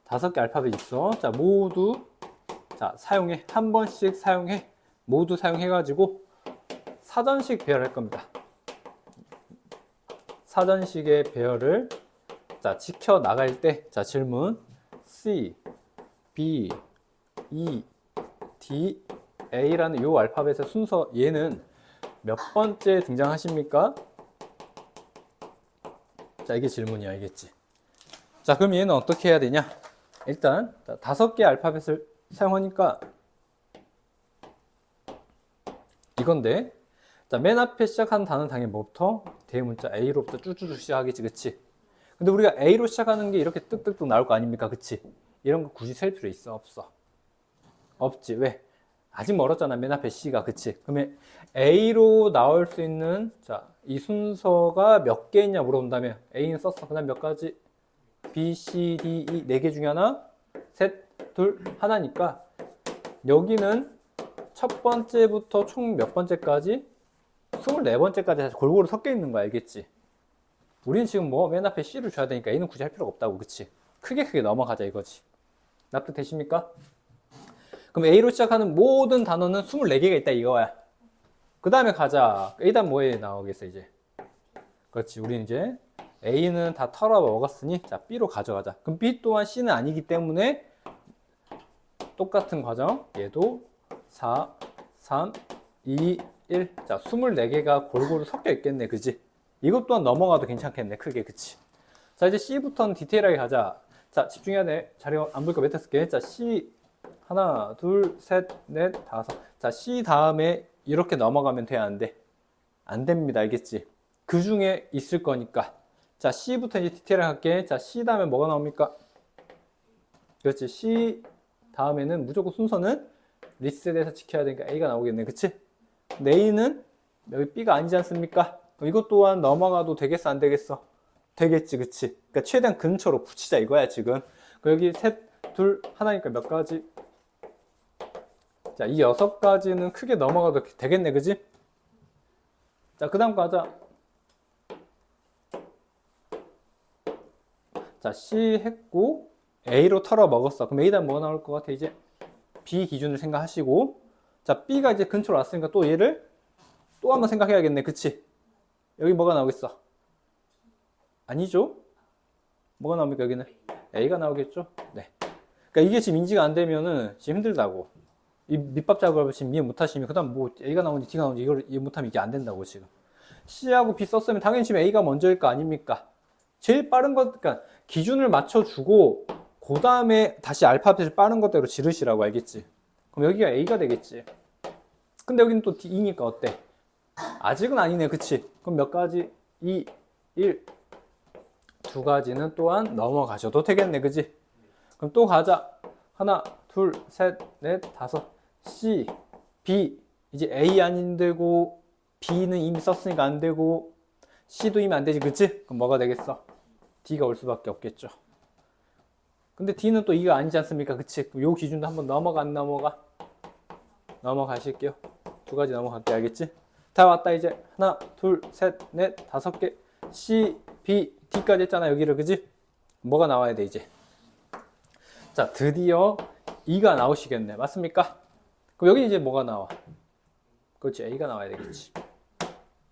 5개 알파벳 있어. 자, 모두 자, 사용해. 한 번씩 사용해. 모두 사용해가지고 사전식 배열할 겁니다. 사전식의 배열을 자, 지켜 나갈 때, 자, 질문 C, B, E, D, A라는 요 알파벳의 순서 얘는 몇 번째 등장하십니까? 자, 이게 질문이야, 알겠지? 자, 그럼 얘는 어떻게 해야 되냐? 일단 5개 알파벳을 사용하니까 이건데, 자, 맨 앞에 시작하는 단어는 당연히 뭐부터? 대문자 A로부터 쭉쭉쭉 시작하겠지, 그치? 근데 우리가 A로 시작하는 게 이렇게 뜩뜩뜩 나올 거 아닙니까, 그치? 이런 거 굳이 셀 필요 있어, 없어? 없지. 왜? 아직 멀었잖아, 맨 앞에 C가, 그치? 그러면 A로 나올 수 있는 자, 이 순서가 몇 개 있냐 물어본다면 A는 썼어. 그 다음 몇 가지? B, C, D, E 4개 중에 하나? 셋, 둘, 하나니까 여기는 첫 번째부터 총 몇 번째까지? 24번째까지 골고루 섞여 있는 거 알겠지? 우리는 지금 뭐 맨 앞에 C를 줘야 되니까 A는 굳이 할 필요가 없다고, 그치? 크게 넘어가자 이거지. 납득되십니까? 그럼 A로 시작하는 모든 단어는 24개가 있다 이거야. 그 다음에 가자. A 다음 뭐에 나오겠어 이제? 그렇지. 우리는 이제 A는 다 털어 먹었으니 자, B로 가져가자. 그럼 B 또한 C는 아니기 때문에 똑같은 과정. 얘도 4, 3, 2, 1. 자, 24개가 골고루 섞여 있겠네. 그지? 이것 또한 넘어가도 괜찮겠네. 크게. 그치? 자, 이제 C부터는 디테일하게 가자. 자, 집중해야 돼. 자료 안 보니까 몇 개 쓸게. 자, C 하나, 둘, 셋, 넷, 다섯. 자, C 다음에 이렇게 넘어가면 돼, 안 돼? 안 됩니다. 알겠지? 그 중에 있을 거니까. 자, C부터 이제 디테일하게 할게. 자, C 다음에 뭐가 나옵니까? 그렇지. C 다음에는 무조건 순서는 리셋에서 지켜야 되니까 A가 나오겠네. 그치? 근데 A는 여기 B가 아니지 않습니까? 이것 또한 넘어가도 되겠어, 안 되겠어? 되겠지, 그치? 그러니까 최대한 근처로 붙이자 이거야, 지금. 여기 셋, 둘, 하나니까 몇 가지? 자, 이 6가지는 크게 넘어가도 되겠네, 그지? 자, 그 다음 가자. 자, C 했고, A로 털어 먹었어. 그럼 A 다음 뭐가 나올 것 같아, 이제? B 기준을 생각하시고, 자, B가 이제 근처로 왔으니까 또 얘를 또 한번 생각해야겠네, 그치? 여기 뭐가 나오겠어? 아니죠? 뭐가 나옵니까, 여기는? A가 나오겠죠? 네. 그러니까 이게 지금 인지가 안 되면은 지금 힘들다고. 이 밑밥 작업을 지금 이해 못 하시면, 그 다음 뭐 A가 나오는지 D가 나오는지 이걸 이해 못하면 이게 안 된다고, 지금. C하고 B 썼으면 당연히 지금 A가 먼저일 거 아닙니까? 제일 빠른 것, 그러니까 기준을 맞춰주고, 그 다음에 다시 알파벳을 빠른 것대로 지르시라고, 알겠지? 그럼 여기가 A가 되겠지. 근데 여기는 또 D니까 어때? 아직은 아니네, 그치? 그럼 몇 가지? 2, 1, 2가지는 또한 넘어가셔도 되겠네, 그치? 그럼 또 가자. 하나, 둘, 셋, 넷, 다섯. C, B. 이제 A 안 되고, B는 이미 썼으니까 안 되고, C도 이미 안 되지, 그치? 그럼 뭐가 되겠어? D가 올 수밖에 없겠죠. 근데 D는 또 E가 아니지 않습니까? 그치? 요 기준도 한번 넘어가, 안 넘어가? 넘어가실게요. 2가지 넘어갈게, 알겠지? 다 왔다, 이제. 하나, 둘, 셋, 넷, 5개. C, B, D까지 했잖아, 여기를, 그지? 뭐가 나와야 돼, 이제? 자, 드디어 2가 나오시겠네. 맞습니까? 그럼 여기 이제 뭐가 나와? 그렇지, A가 나와야 되겠지.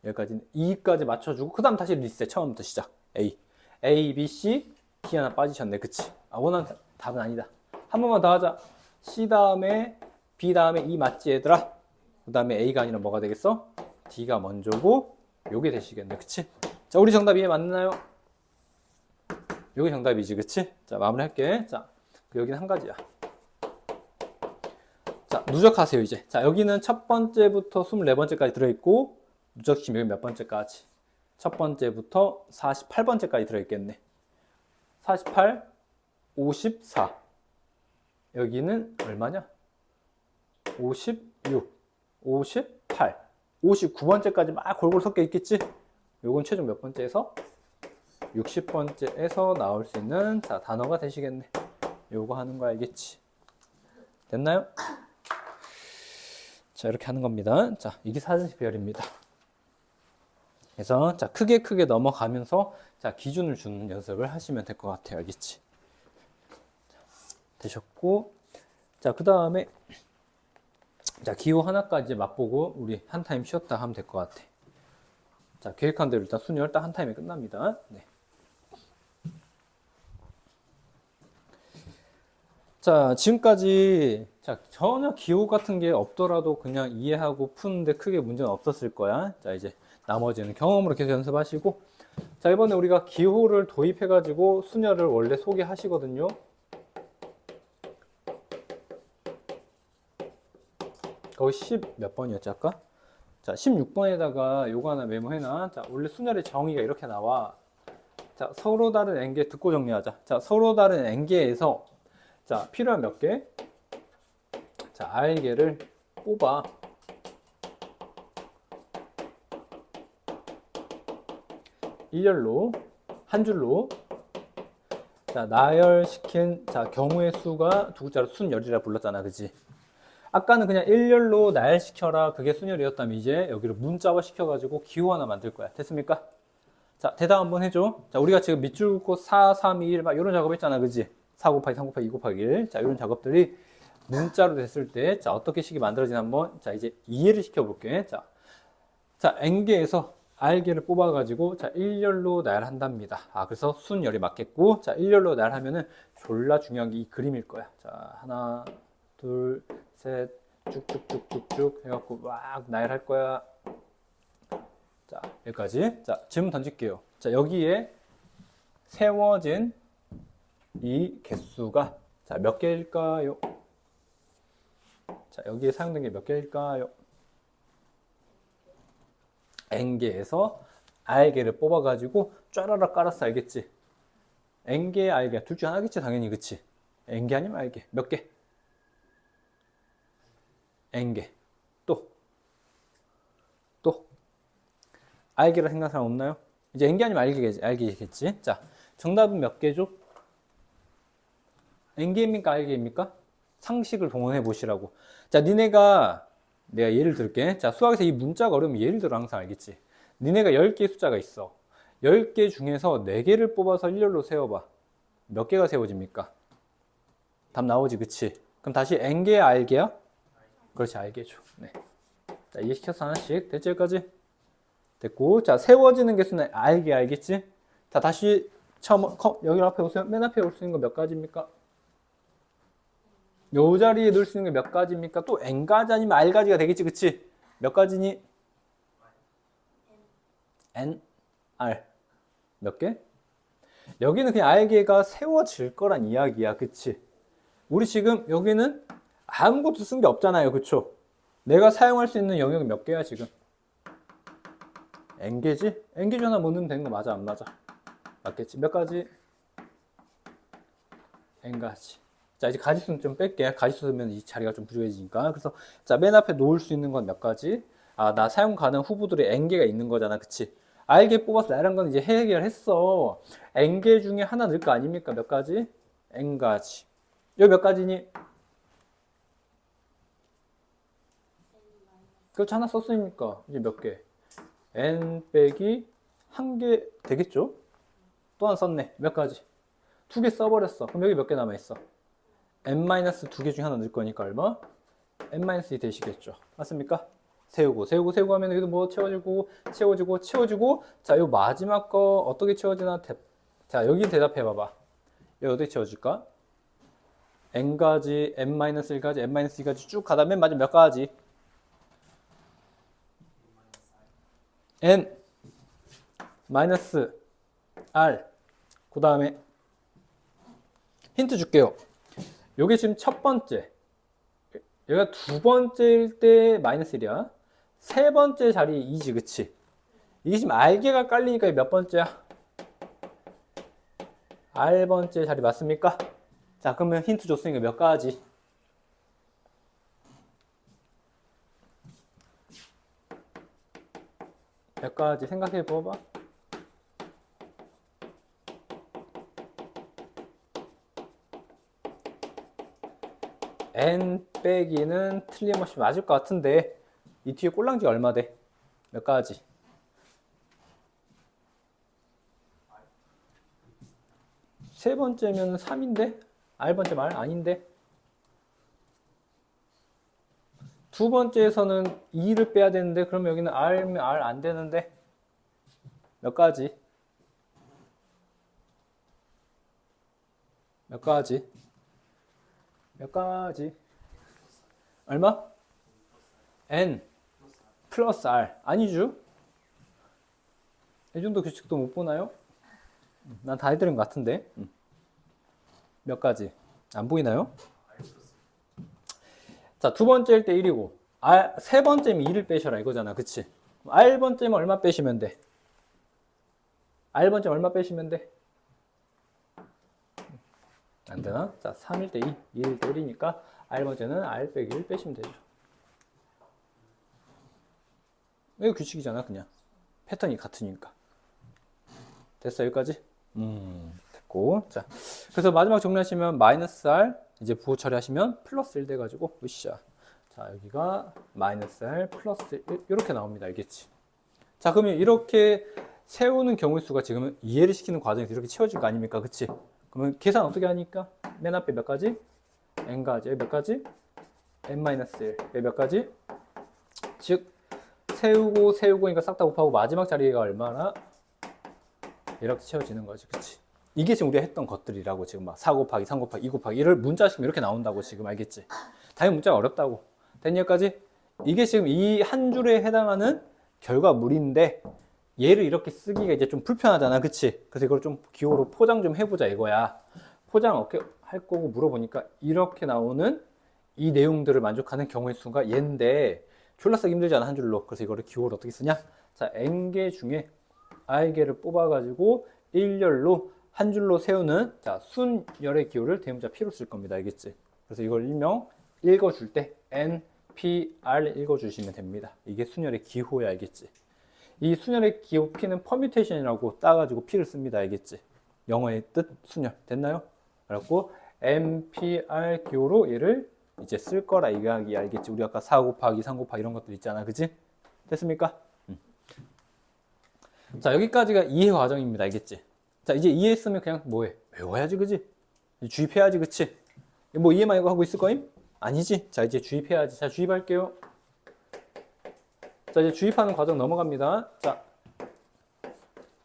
여기까지는 2까지 맞춰주고 그 다음 다시 리셋 처음부터 시작. A, B, C, D 하나 빠지셨네. 그치? 원하는 답은 아니다. 한 번만 더 하자. C 다음에 B 다음에 E 맞지 얘들아? 그 다음에 A가 아니라 뭐가 되겠어? D가 먼저고 요게 되시겠네. 그치? 자, 우리 정답 이해 맞나요? 요게 정답이지. 그치? 자, 마무리할게. 자, 여기는 한 가지야. 자, 누적하세요 이제. 자, 여기는 첫 번째부터 24번째까지 들어있고 누적시면 여기 몇 번째까지? 첫 번째부터 48번째까지 들어있겠네. 48, 54. 여기는 얼마냐? 56, 58, 59번째까지 막 골고루 섞여 있겠지? 요건 최종 몇 번째에서? 60번째에서 나올 수 있는 자, 단어가 되시겠네. 요거 하는 거 알겠지? 됐나요? 자, 이렇게 하는 겁니다. 자, 이게 사전시별입니다. 그래서 자, 크게 넘어가면서 자, 기준을 주는 연습을 하시면 될 것 같아요. 알겠지? 되셨고, 자, 그 다음에 자, 기호 하나까지 맛보고 우리 한 타임 쉬었다 하면 될 것 같아. 자, 계획한 대로 일단 순열 딱 한 타임에 끝납니다. 네. 자, 지금까지 자, 전혀 기호 같은 게 없더라도 그냥 이해하고 푸는데 크게 문제는 없었을 거야. 자, 이제 나머지는 경험으로 계속 연습하시고, 자, 이번에 우리가 기호를 도입해 가지고 순열을 원래 소개하시거든요. 거기 10 몇 번이었지 아까? 자, 16번에다가 요거 하나 메모해놔. 자, 원래 순열의 정의가 이렇게 나와. 자, 서로 다른 n개 듣고 정리하자. 자, 서로 다른 n개에서 자, 필요한 몇 개? 자, r개를 뽑아. 일렬로, 한 줄로. 자, 나열시킨 자, 경우의 수가 두 글자로 순열이라 불렀잖아. 그지? 아까는 그냥 일렬로 나열시켜라. 그게 순열이었다면 이제 여기를 문자화 시켜가지고 기호 하나 만들 거야. 됐습니까? 자, 대답 한번 해줘. 자, 우리가 지금 밑줄 긋고 4, 3, 2, 1 막 이런 작업 했잖아. 그지? 4 곱하기 3 곱하기 2 곱하기 1. 자, 이런 작업들이 문자로 됐을 때, 자, 어떻게 식이 만들어지나 한번, 자, 이제 이해를 시켜볼게. 자, n개에서 r개를 뽑아가지고, 자, 일렬로 나열한답니다. 아, 그래서 순열이 맞겠고, 자, 일렬로 나열하면은 졸라 중요한 게 이 그림일 거야. 자, 하나, 둘, 셋, 쭉쭉쭉쭉쭉 해갖고 막 나열할 거야. 자, 여기까지. 자, 질문 던질게요. 자, 여기에 세워진 이 개수가 자, 몇 개일까요? 자, 여기에 사용된 게 몇 개일까요? n개에서 r개를 뽑아가지고 쫘라락 깔았어. 알겠지? n개, r개 둘 중 하나겠지 당연히. 그치? n개 아니면 r개 몇 개? n개. 또 r개라 생각하는 사람 없나요? 이제 n개 아니면 r개겠지? 자, 정답은 몇 개죠? n개입니까 r개입니까? 상식을 동원해 보시라고. 자, 니네가 내가 예를 들게. 자, 수학에서 이 문자가 어려우면 예를 들어 항상 알겠지? 니네가 10개의 숫자가 있어. 10개 중에서 4개를 뽑아서 일렬로 세워봐. 몇 개가 세워집니까? 답 나오지, 그치? 그럼 다시 n개야 r개야? 그렇지, r개죠. 네. 자, 이해시켜서 하나씩. 됐지, 여기까지? 됐고. 자, 세워지는 개수는 r개 알겠지? 자, 다시 처음, 여기 앞에 오세요. 맨 앞에 올 수 있는 거 몇 가지입니까? 요 자리에 넣을 수 있는 게 몇 가지입니까? 또 n가지 아니면 r가지가 되겠지, 그치? 몇 가지니? n, r. 몇 개? 여기는 그냥 r개가 세워질 거란 이야기야, 그치? 우리 지금 여기는 아무것도 쓴 게 없잖아요, 그쵸? 내가 사용할 수 있는 영역이 몇 개야, 지금? n개지? n개 중 하나 못 넣으면 되는 거 맞아, 안 맞아? 맞겠지? 몇 가지? n가지. 자, 이제 가지수는 좀 뺄게. 가지수 쓰면 이 자리가 좀 부족해지니까. 그래서, 자, 맨 앞에 놓을 수 있는 건 몇 가지? 아, 나 사용 가능 후보들이 n개가 있는 거잖아. 그치? r개 뽑아서 나란 건 이제 해결했어. n개 중에 하나 넣을 거 아닙니까? 몇 가지? n가지. 여기 몇 가지니? 그렇지, 하나 썼으니까. 이제 몇 개? n 빼기 한 개 되겠죠? 또 하나 썼네. 몇 가지? 2개 써버렸어. 그럼 여기 몇 개 남아있어? n-2개 중에 하나 넣을 거니까 얼마? n-2 되시겠죠. 맞습니까? 세우고 하면 여기도 뭐 채워지고 자, 요 마지막 거 어떻게 채워지나 자, 여기 대답해 봐봐. 여기 어떻게 채워질까? n가지, n-1가지, n-2가지 쭉 가다 맨 마지막 몇 가지? n 마이너스 r 그 다음에 힌트 줄게요. 요게 지금 첫 번째, 얘가 두 번째일 때 마이너스 1이야. 세 번째 자리 2지, 그치? 이게 지금 r개가 깔리니까 몇 번째야? r번째 자리 맞습니까? 자, 그러면 힌트 줬으니까 몇 가지? 몇 가지 생각해 봐봐. n 빼기는 틀림없이 맞을 것 같은데 이 뒤에 꼴랑지가 얼마 돼? 몇 가지? 세 번째면 3인데? r번째 말 아닌데? 두 번째에서는 2를 빼야 되는데 그러면 여기는 r면 r 안 되는데 몇 가지? 몇 가지? 몇 가지? 얼마? n 플러스 r 아니죠? 이 정도 규칙도 못 보나요? 난 다 해드린 것 같은데 몇 가지? 안 보이나요? 자, 두 번째일 때 1이고 세 번째면 2를 빼셔라 이거잖아, 그치? r번째면 얼마 빼시면 돼? r번째면 얼마 빼시면 돼? 안 되나? 자, 3일 때 2, 2일 때 1이니까 r번째는 r 빼기 1 빼시면 되죠. 이거 규칙이잖아, 그냥. 패턴이 같으니까. 됐어, 여기까지? 됐고. 자, 그래서 마지막 정리하시면 마이너스 r, 이제 부호 처리하시면 플러스 1 돼가지고, 으쌰. 자, 여기가 마이너스 r 플러스 1, 이렇게 나옵니다. 알겠지? 자, 그러면 이렇게 세우는 경우의 수가 지금 이해를 시키는 과정에서 이렇게 채워질 거 아닙니까? 그치? 그러면 계산 어떻게 하니까? 맨 앞에 몇 가지? n가지. 여기 몇 가지? n-1. 여기 몇 가지? 즉, 세우고니까 싹 다 곱하고 마지막 자리가 얼마나? 이렇게 채워지는 거지. 그치? 이게 지금 우리가 했던 것들이라고 지금 막 4 곱하기 3 곱하기 2 곱하기 1을 문자식 이렇게 나온다고 지금 알겠지? 당연히 문자가 어렵다고. 됐니 여기까지? 이게 지금 이 한 줄에 해당하는 결과물인데 얘를 이렇게 쓰기가 이제 좀 불편하잖아, 그치? 그래서 이걸 좀 기호로 포장 좀 해보자 이거야. 포장 어떻게 할 거고 물어보니까 이렇게 나오는 이 내용들을 만족하는 경우의 수가 얘인데 졸라 쓰기 힘들잖아, 한 줄로. 그래서 이거를 기호로 어떻게 쓰냐? 자, n개 중에 r개를 뽑아가지고 일렬로 한 줄로 세우는 자 순열의 기호를 대문자 p로 쓸 겁니다, 알겠지? 그래서 이걸 일명 읽어줄 때 n, p, r 읽어주시면 됩니다. 이게 순열의 기호야, 알겠지? 이 순열의 기호 p는 퍼뮤테이션이라고 따가지고 p를 씁니다, 알겠지? 영어의 뜻 순열 됐나요? 그래갖고 n, p, r 기호로 얘를 이제 쓸 거라 이야기 알겠지? 우리 아까 4 곱하기 3 곱하기 이런 것들 있잖아, 그치? 됐습니까? 자, 여기까지가 이해 과정입니다, 알겠지? 자, 이제 이해했으면 그냥 뭐해? 외워야지, 그치? 주입해야지, 그치? 뭐 이해만 이거 하고 있을 거임? 아니지? 자, 이제 주입해야지. 자, 주입할게요. 자, 이제 주입하는 과정 넘어갑니다. 자,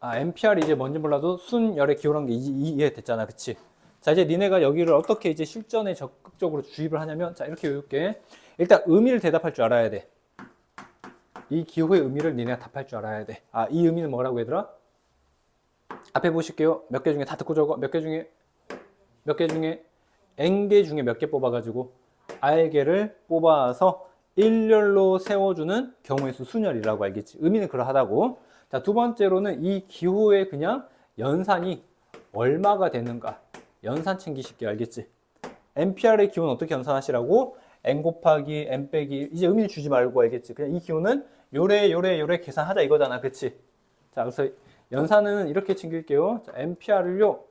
NPR이 이제 뭔지 몰라도 순열의 기호란 게 이해됐잖아, 그치? 자, 이제 니네가 여기를 어떻게 이제 실전에 적극적으로 주입을 하냐면, 자, 이렇게 외울게. 일단 의미를 대답할 줄 알아야 돼. 이 기호의 의미를 니네가 답할 줄 알아야 돼. 이 의미는 뭐라고 얘들아? 앞에 보실게요. 몇 개 중에 다 듣고 적어. 몇 개 중에 n개 중에 몇 개 뽑아가지고 r개를 뽑아서 일렬로 세워주는 경우의 수 순열이라고 알겠지? 의미는 그러하다고. 자, 두 번째로는 이 기호의 그냥 연산이 얼마가 되는가? 연산 챙기실게요, 알겠지? NPR의 기호는 어떻게 연산하시라고? n 곱하기 n 빼기 이제 의미를 주지 말고 알겠지? 그냥 이 기호는 요래 계산하자 이거잖아, 그치? 자, 그래서 연산은 이렇게 챙길게요. 자, NPR을요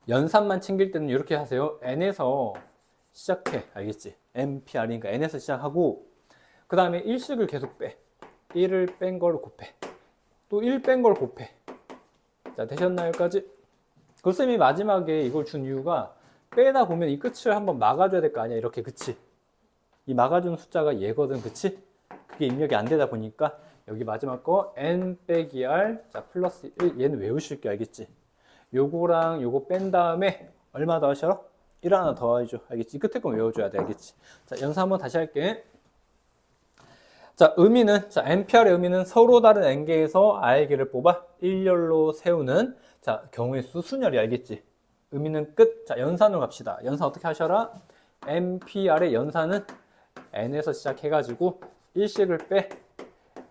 연산만 챙길 때는 이렇게 하세요. n에서 시작해, 알겠지? NPR이니까 n에서 시작하고 그 다음에 1씩을 계속 빼. 1을 뺀 걸 곱해. 또 1 뺀 걸 곱해. 자, 되셨나요? 여기까지? 그 쌤이 마지막에 이걸 준 이유가 빼다 보면 이 끝을 한번 막아줘야 될 거 아니야. 이렇게, 그치? 이 막아주는 숫자가 얘거든, 그치? 그게 입력이 안 되다 보니까 여기 마지막 거 n 빼기 r, 자, 플러스 1, 얘는 외우실게, 알겠지? 요거랑 요거 뺀 다음에 얼마 더 하셔? 1 하나 더 해줘, 알겠지? 이 끝에 거 외워줘야 돼, 알겠지? 자, 연산 한번 다시 할게. 자, 의미는, 자, NPR의 의미는 서로 다른 n개에서 r개를 뽑아 일렬로 세우는, 자, 경우의 수 순열이, 알겠지? 의미는 끝. 자, 연산으로 갑시다. 연산 어떻게 하셔라? NPR의 연산은 n에서 시작해가지고 1씩을 빼,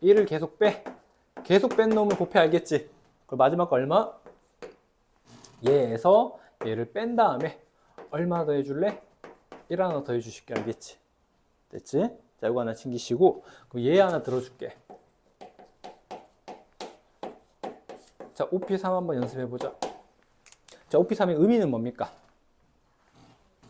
1을 계속 빼, 계속 뺀 놈을 곱해, 알겠지? 그리고 마지막 거 얼마? 얘에서 얘를 뺀 다음에 얼마 더 해줄래? 1 하나 더 해주실게, 알겠지? 됐지? 자, 이거 하나 챙기시고, 그럼 얘 하나 들어줄게. 자, OP3 한번 연습해보자. 자, OP3의 의미는 뭡니까?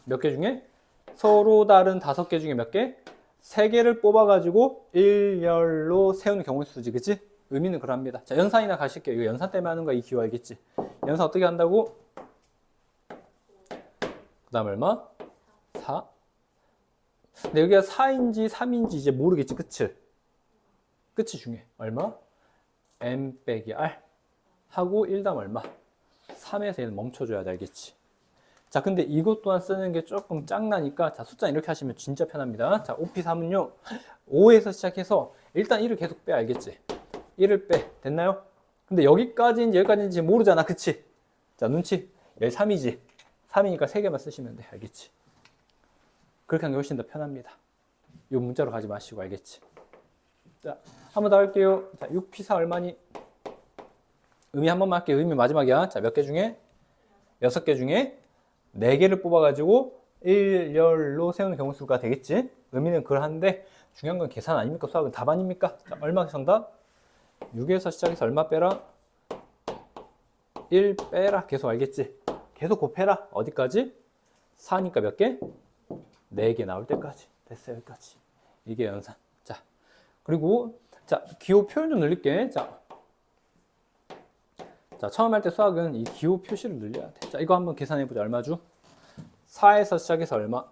몇 개 중에? 서로 다른 5개 중에 몇 개? 3개를 뽑아가지고 일렬로 세우는 경우의 수지, 그치? 의미는 그럽니다. 자, 연산이나 가실게요. 이거 연산 때문에 하는 거야, 이 기호, 알겠지? 연산 어떻게 한다고? 그 다음 얼마? 4. 근데 여기가 4인지 3인지 이제 모르겠지, 그치? 끝이 중요해. 얼마? n 빼기 r 하고 1다음 얼마? 3에서 얘는 멈춰줘야 돼, 알겠지? 자, 근데 이것 또한 쓰는 게 조금 짱나니까, 자, 숫자 이렇게 하시면 진짜 편합니다. 자, OP3은요, 5에서 시작해서 일단 1을 계속 빼, 알겠지? 1을 빼. 됐나요? 근데 여기까지인지 여기까지인지 모르잖아, 그치? 자, 눈치. 여기 3이지. 3이니까 3개만 쓰시면 돼, 알겠지? 그렇게 하는 게 훨씬 더 편합니다. 요 문자로 가지 마시고, 알겠지? 자, 한 번 더 할게요. 자, 6P4 얼마니? 의미 한 번만 할게요. 의미 마지막이야. 자, 몇 개 중에? 6개 중에 4개를 뽑아가지고 일렬로 세우는 경우 수가 되겠지? 의미는 그러한데 중요한 건 계산 아닙니까? 수학은 답 아닙니까? 자, 얼마 정답? 6에서 시작해서 얼마 빼라? 1 빼라. 계속, 알겠지? 계속 곱해라. 어디까지? 4니까 몇 개? 4개 나올 때까지. 됐어요, 여기까지. 이게 연산. 자, 그리고 자, 기호 표현 좀 늘릴게. 자, 처음 할 때 수학은 이 기호 표시를 늘려야 돼. 자, 이거 한번 계산해보자. 얼마죠? 4에서 시작해서 얼마?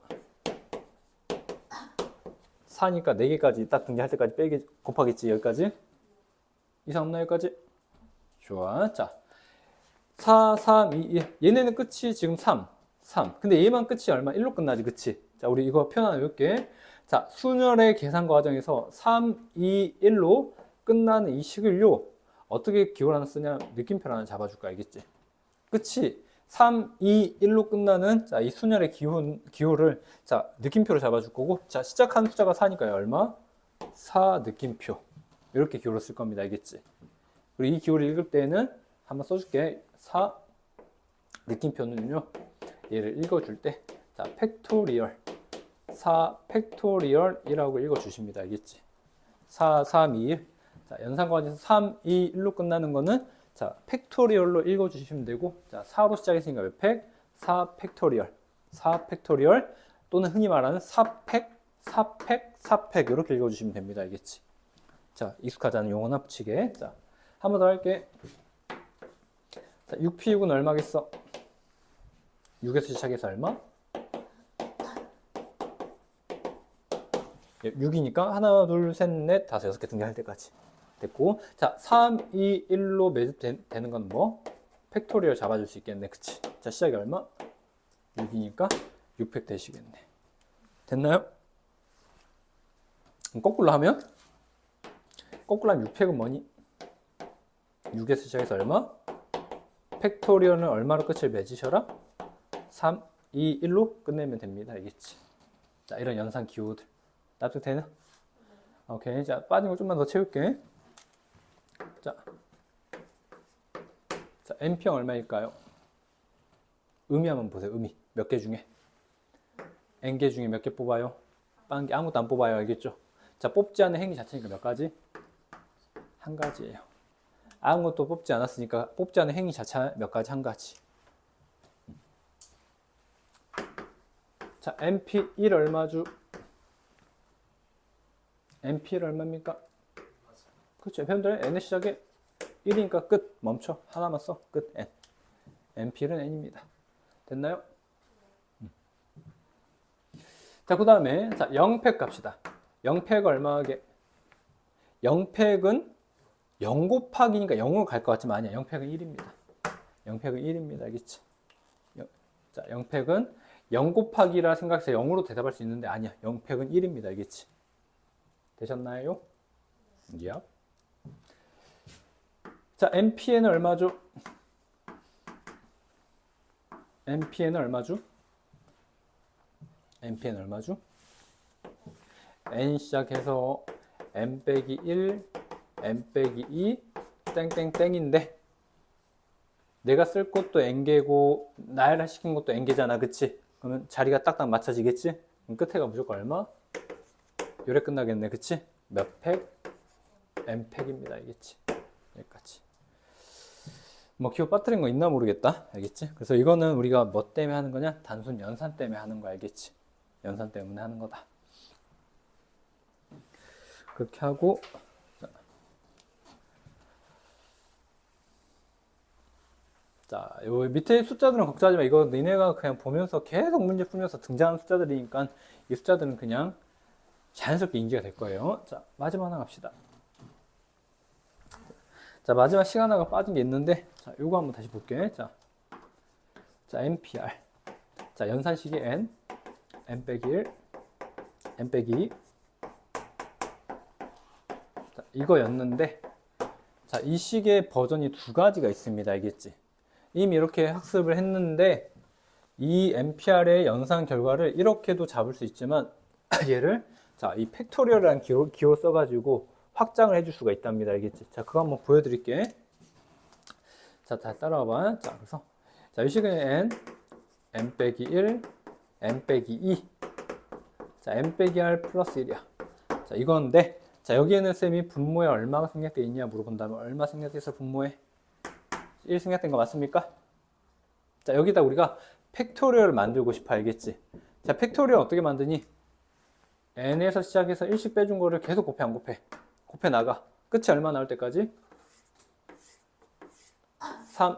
4니까 4개까지 딱 등재할 때까지 빼기 곱하겠지, 여기까지. 이상 없나, 여기까지? 좋아. 자, 4, 3, 2, 1. 얘네는 끝이 지금 3. 근데 얘만 끝이 얼마? 1로 끝나지, 그치? 자, 우리 이거 표현 하나 외울게. 자, 순열의 계산 과정에서 3, 2, 1로 끝나는 이 식을요, 어떻게 기호를 하나 쓰냐? 느낌표를 하나 잡아줄까, 알겠지? 끝이 3, 2, 1로 끝나는, 자, 이 순열의 기호를, 자, 느낌표로 잡아줄 거고, 자, 시작하는 숫자가 4니까요. 얼마? 4 느낌표. 이렇게 기호를 쓸 겁니다, 알겠지? 그리고 이 기호를 읽을 때는 한번 써줄게. 4 느낌표는요, 얘를 읽어줄 때, 자, 팩토리얼 4 팩토리얼이라고 읽어주십니다, 알겠지? 4, 3, 2, 1. 자, 연산과정에서 3, 2, 1로 끝나는 거는, 자, 팩토리얼로 읽어주시면 되고, 자, 4로 시작했으니까 몇 팩? 4 팩토리얼 4 팩토리얼 또는 흔히 말하는 4팩 4팩 4팩 이렇게 읽어주시면 됩니다, 알겠지? 자, 익숙하지 않은 용어나 붙이게. 자, 한 번 더 할게. 자, 6P6은 얼마겠어? 6에서 시작해서 얼마? 6이니까 하나, 둘, 셋, 넷, 다섯, 6개 등장할 때까지 됐고, 자, 3, 2, 1로 매집되는 건 뭐? 팩토리얼 잡아줄 수 있겠네, 그치? 자, 시작이 얼마? 6이니까 6팩 되시겠네. 됐나요? 거꾸로 하면? 거꾸로 하면 6팩은 뭐니? 6에서 시작해서 얼마? 팩토리얼은 얼마로 끝을 맺으셔라? 3, 2, 1로 끝내면 됩니다, 알겠지? 자, 이런 연산 기호들 납득되나? 오케이. 자, 빠진 거 좀만 더 채울게. 자, N평 얼마일까요? 의미 한번 보세요. 의미. 몇 개 중에? N개 중에 몇 개 뽑아요? 빠른 게 아무것도 안 뽑아요. 알겠죠? 자, 뽑지 않은 행위 자체니까 몇 가지? 한 가지예요. 아무것도 뽑지 않았으니까 뽑지 않은 행위 자체 몇 가지? 한 가지. 자, NP1 얼마죠? NPL 얼마입니까? 그렇죠. 배운들 N의 시작에 1이니까 끝. 멈춰. 하나만 써. 끝. N. NPL은 N입니다. 됐나요? 자, 그 다음에, 자, 영팩 갑시다. 영팩 얼마게? 영팩은 0 곱하기니까 0으로 갈 것 같지만 아니야. 영팩은 1입니다. 영팩은 1입니다. 알겠지? 자, 영팩은 0 곱하기라 생각해서 0으로 대답할 수 있는데 아니야. 영팩은 1입니다. 알겠지? 되셨나요? 야. 자, MPN은 얼마죠? MPN은 얼마죠? MPN 얼마죠? N 시작해서 M 빼기 1, M 빼기 2, 땡땡땡인데 내가 쓸 것도 N개고 나열을 시킨 것도 N개잖아. 그치? 그러면 자리가 딱딱 맞춰지겠지? 그럼 끝에가 무조건 얼마? 요래 끝나겠네. 그치? 몇 팩? M 팩입니다. 알겠지? 여기까지. 뭐 기호 빠뜨린 거 있나 모르겠다. 알겠지? 그래서 이거는 우리가 뭐 때문에 하는 거냐? 단순 연산 때문에 하는 거 알겠지? 연산 때문에 하는 거다. 그렇게 하고 자, 요 밑에 숫자들은 걱정하지 마. 이거 니네가 그냥 보면서 계속 문제 풀면서 등장하는 숫자들이니까 이 숫자들은 그냥 자연스럽게 인지가 될 거예요. 자, 마지막 하나 갑시다. 자, 마지막 시간 하나가 빠진 게 있는데 자, 요거 한번 다시 볼게. 자, NPR. 자, 연산식이 N, N 빼기 1, N 빼기 2. 자, 이거였는데 자, 이 식의 버전이 두 가지가 있습니다. 알겠지? 이미 이렇게 학습을 했는데 이 NPR의 연산 결과를 이렇게도 잡을 수 있지만 얘를 자, 이 팩토리얼이라는 기호를 써가지고 확장을 해줄 수가 있답니다. 알겠지? 자, 그거 한번 보여드릴게. 자, 다 따라와봐. 자, 그래서 자, 이 식은 N, N 빼기 1, N 빼기 2. 자, N 빼기 R 플러스 1이야. 자, 이건데 자, 여기에는 쌤이 분모에 얼마가 생략되어 있냐 물어본다면 얼마 생략돼서 분모에 1 생략된 거 맞습니까? 자, 여기다 우리가 팩토리얼을 만들고 싶어. 알겠지? 자, 팩토리얼 어떻게 만드니? n에서 시작해서 1씩 빼준 거를 계속 곱해 안 곱해? 곱해 나가. 끝이 얼마 나올 때까지? 3,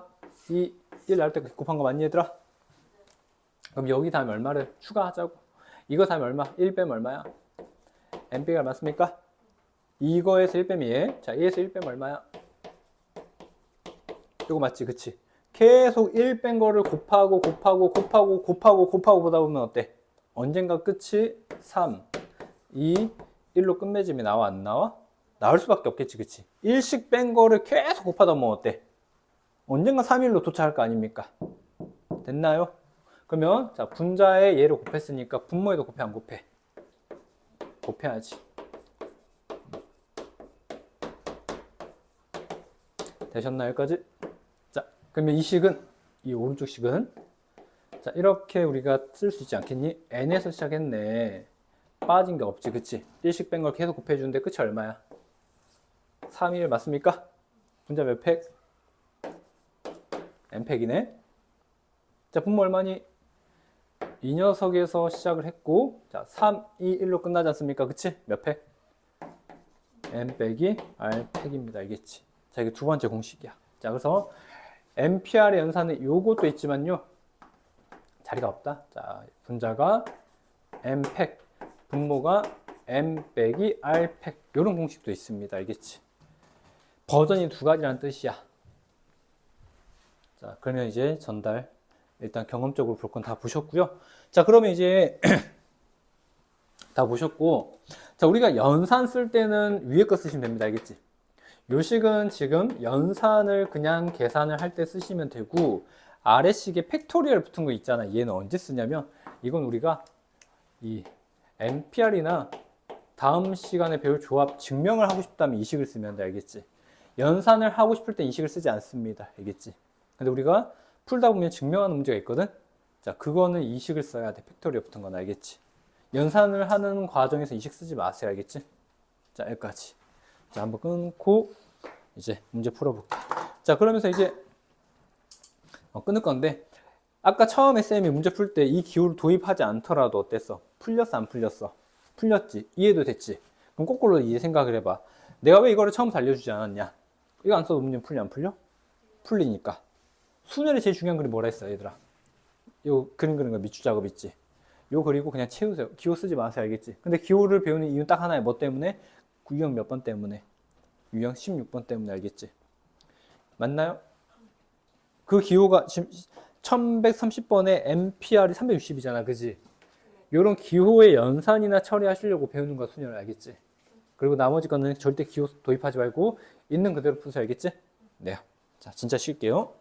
2, 1 나올 때까지 곱한 거 맞니 얘들아? 그럼 여기 다음에 얼마를 추가하자고. 이거 다음에 얼마? 1 빼면 얼마야? n 빼기 맞습니까? 이거에서 1 빼면 얘. 자, 2에서 1 빼면 얼마야? 이거 맞지? 그치? 계속 1 뺀 거를 곱하고 보다 보면 어때? 언젠가 끝이 3, 2, 1로 끝맺음이 나와 안 나와? 나올 수밖에 없겠지. 그치? 1씩 뺀 거를 계속 곱하다 보면 어때? 언젠가 3, 1로 도착할 거 아닙니까? 됐나요? 그러면 자, 분자에 얘를 곱했으니까 분모에도 곱해 안 곱해? 곱해야지. 되셨나요? 여기까지? 자, 그러면 이 식은, 이 오른쪽 식은 자, 이렇게 우리가 쓸 수 있지 않겠니? n에서 시작했네. 빠진 게 없지, 그치? 1씩 뺀 걸 계속 곱해주는데 끝이 얼마야? 3, 1 맞습니까? 분자 몇 팩? n팩이네. 자, 분모 얼마니? 이 녀석에서 시작을 했고 자, 3, 2, 1로 끝나지 않습니까? 그치? 몇 팩? n 빼기 r 팩입니다. 알겠지? 자, 이게 두 번째 공식이야. 자, 그래서 NPR의 연산은 요것도 있지만요. 자리가 없다. 자, 분자가 M팩, 분모가 M 빼기 R팩. 요런 공식도 있습니다. 알겠지? 버전이 두 가지라는 뜻이야. 자, 그러면 이제 전달. 일단 경험적으로 볼 건 다 보셨고요. 자, 그러면 이제 다 보셨고. 자, 우리가 연산 쓸 때는 위에 거 쓰시면 됩니다. 알겠지? 요 식은 지금 연산을 그냥 계산을 할 때 쓰시면 되고 아래식에 팩토리얼 붙은 거 있잖아. 얘는 언제 쓰냐면 이건 우리가 이 NPR이나 다음 시간에 배울 조합 증명을 하고 싶다면 이 식을 쓰면 돼. 알겠지? 연산을 하고 싶을 때 이 식을 쓰지 않습니다. 알겠지? 근데 우리가 풀다 보면 증명하는 문제가 있거든? 자, 그거는 이 식을 써야 돼. 팩토리얼 붙은 건 알겠지? 연산을 하는 과정에서 이 식 쓰지 마세요. 알겠지? 자, 여기까지. 자, 한번 끊고 이제 문제 풀어볼게. 자, 그러면서 이제 끊을 건데 아까 처음에 쌤이 문제 풀 때 이 기호를 도입하지 않더라도 어땠어? 풀렸어 안 풀렸어? 풀렸지. 이해도 됐지. 그럼 거꾸로 이제 생각을 해봐. 내가 왜 이거를 처음부터 알려주지 않았냐? 이거 안 써도 문제 풀려 안 풀려? 풀리니까. 수열이 제일 중요한 그림 뭐라 했어 얘들아? 요 그림 그리는 거 밑줄 작업 있지? 요 그리고 그냥 채우세요. 기호 쓰지 마세요. 알겠지? 근데 기호를 배우는 이유는 딱 하나야. 뭐 때문에? 유형 몇 번 때문에? 유형 16번 때문에. 알겠지? 맞나요? 그 기호가 지금 1130번에 MPR이 360이잖아. 그지? 요런 기호의 연산이나 처리하시려고 배우는 거야. 순열. 알겠지? 그리고 나머지 거는 절대 기호 도입하지 말고 있는 그대로 푸세요. 알겠지? 네. 자, 진짜 쉴게요.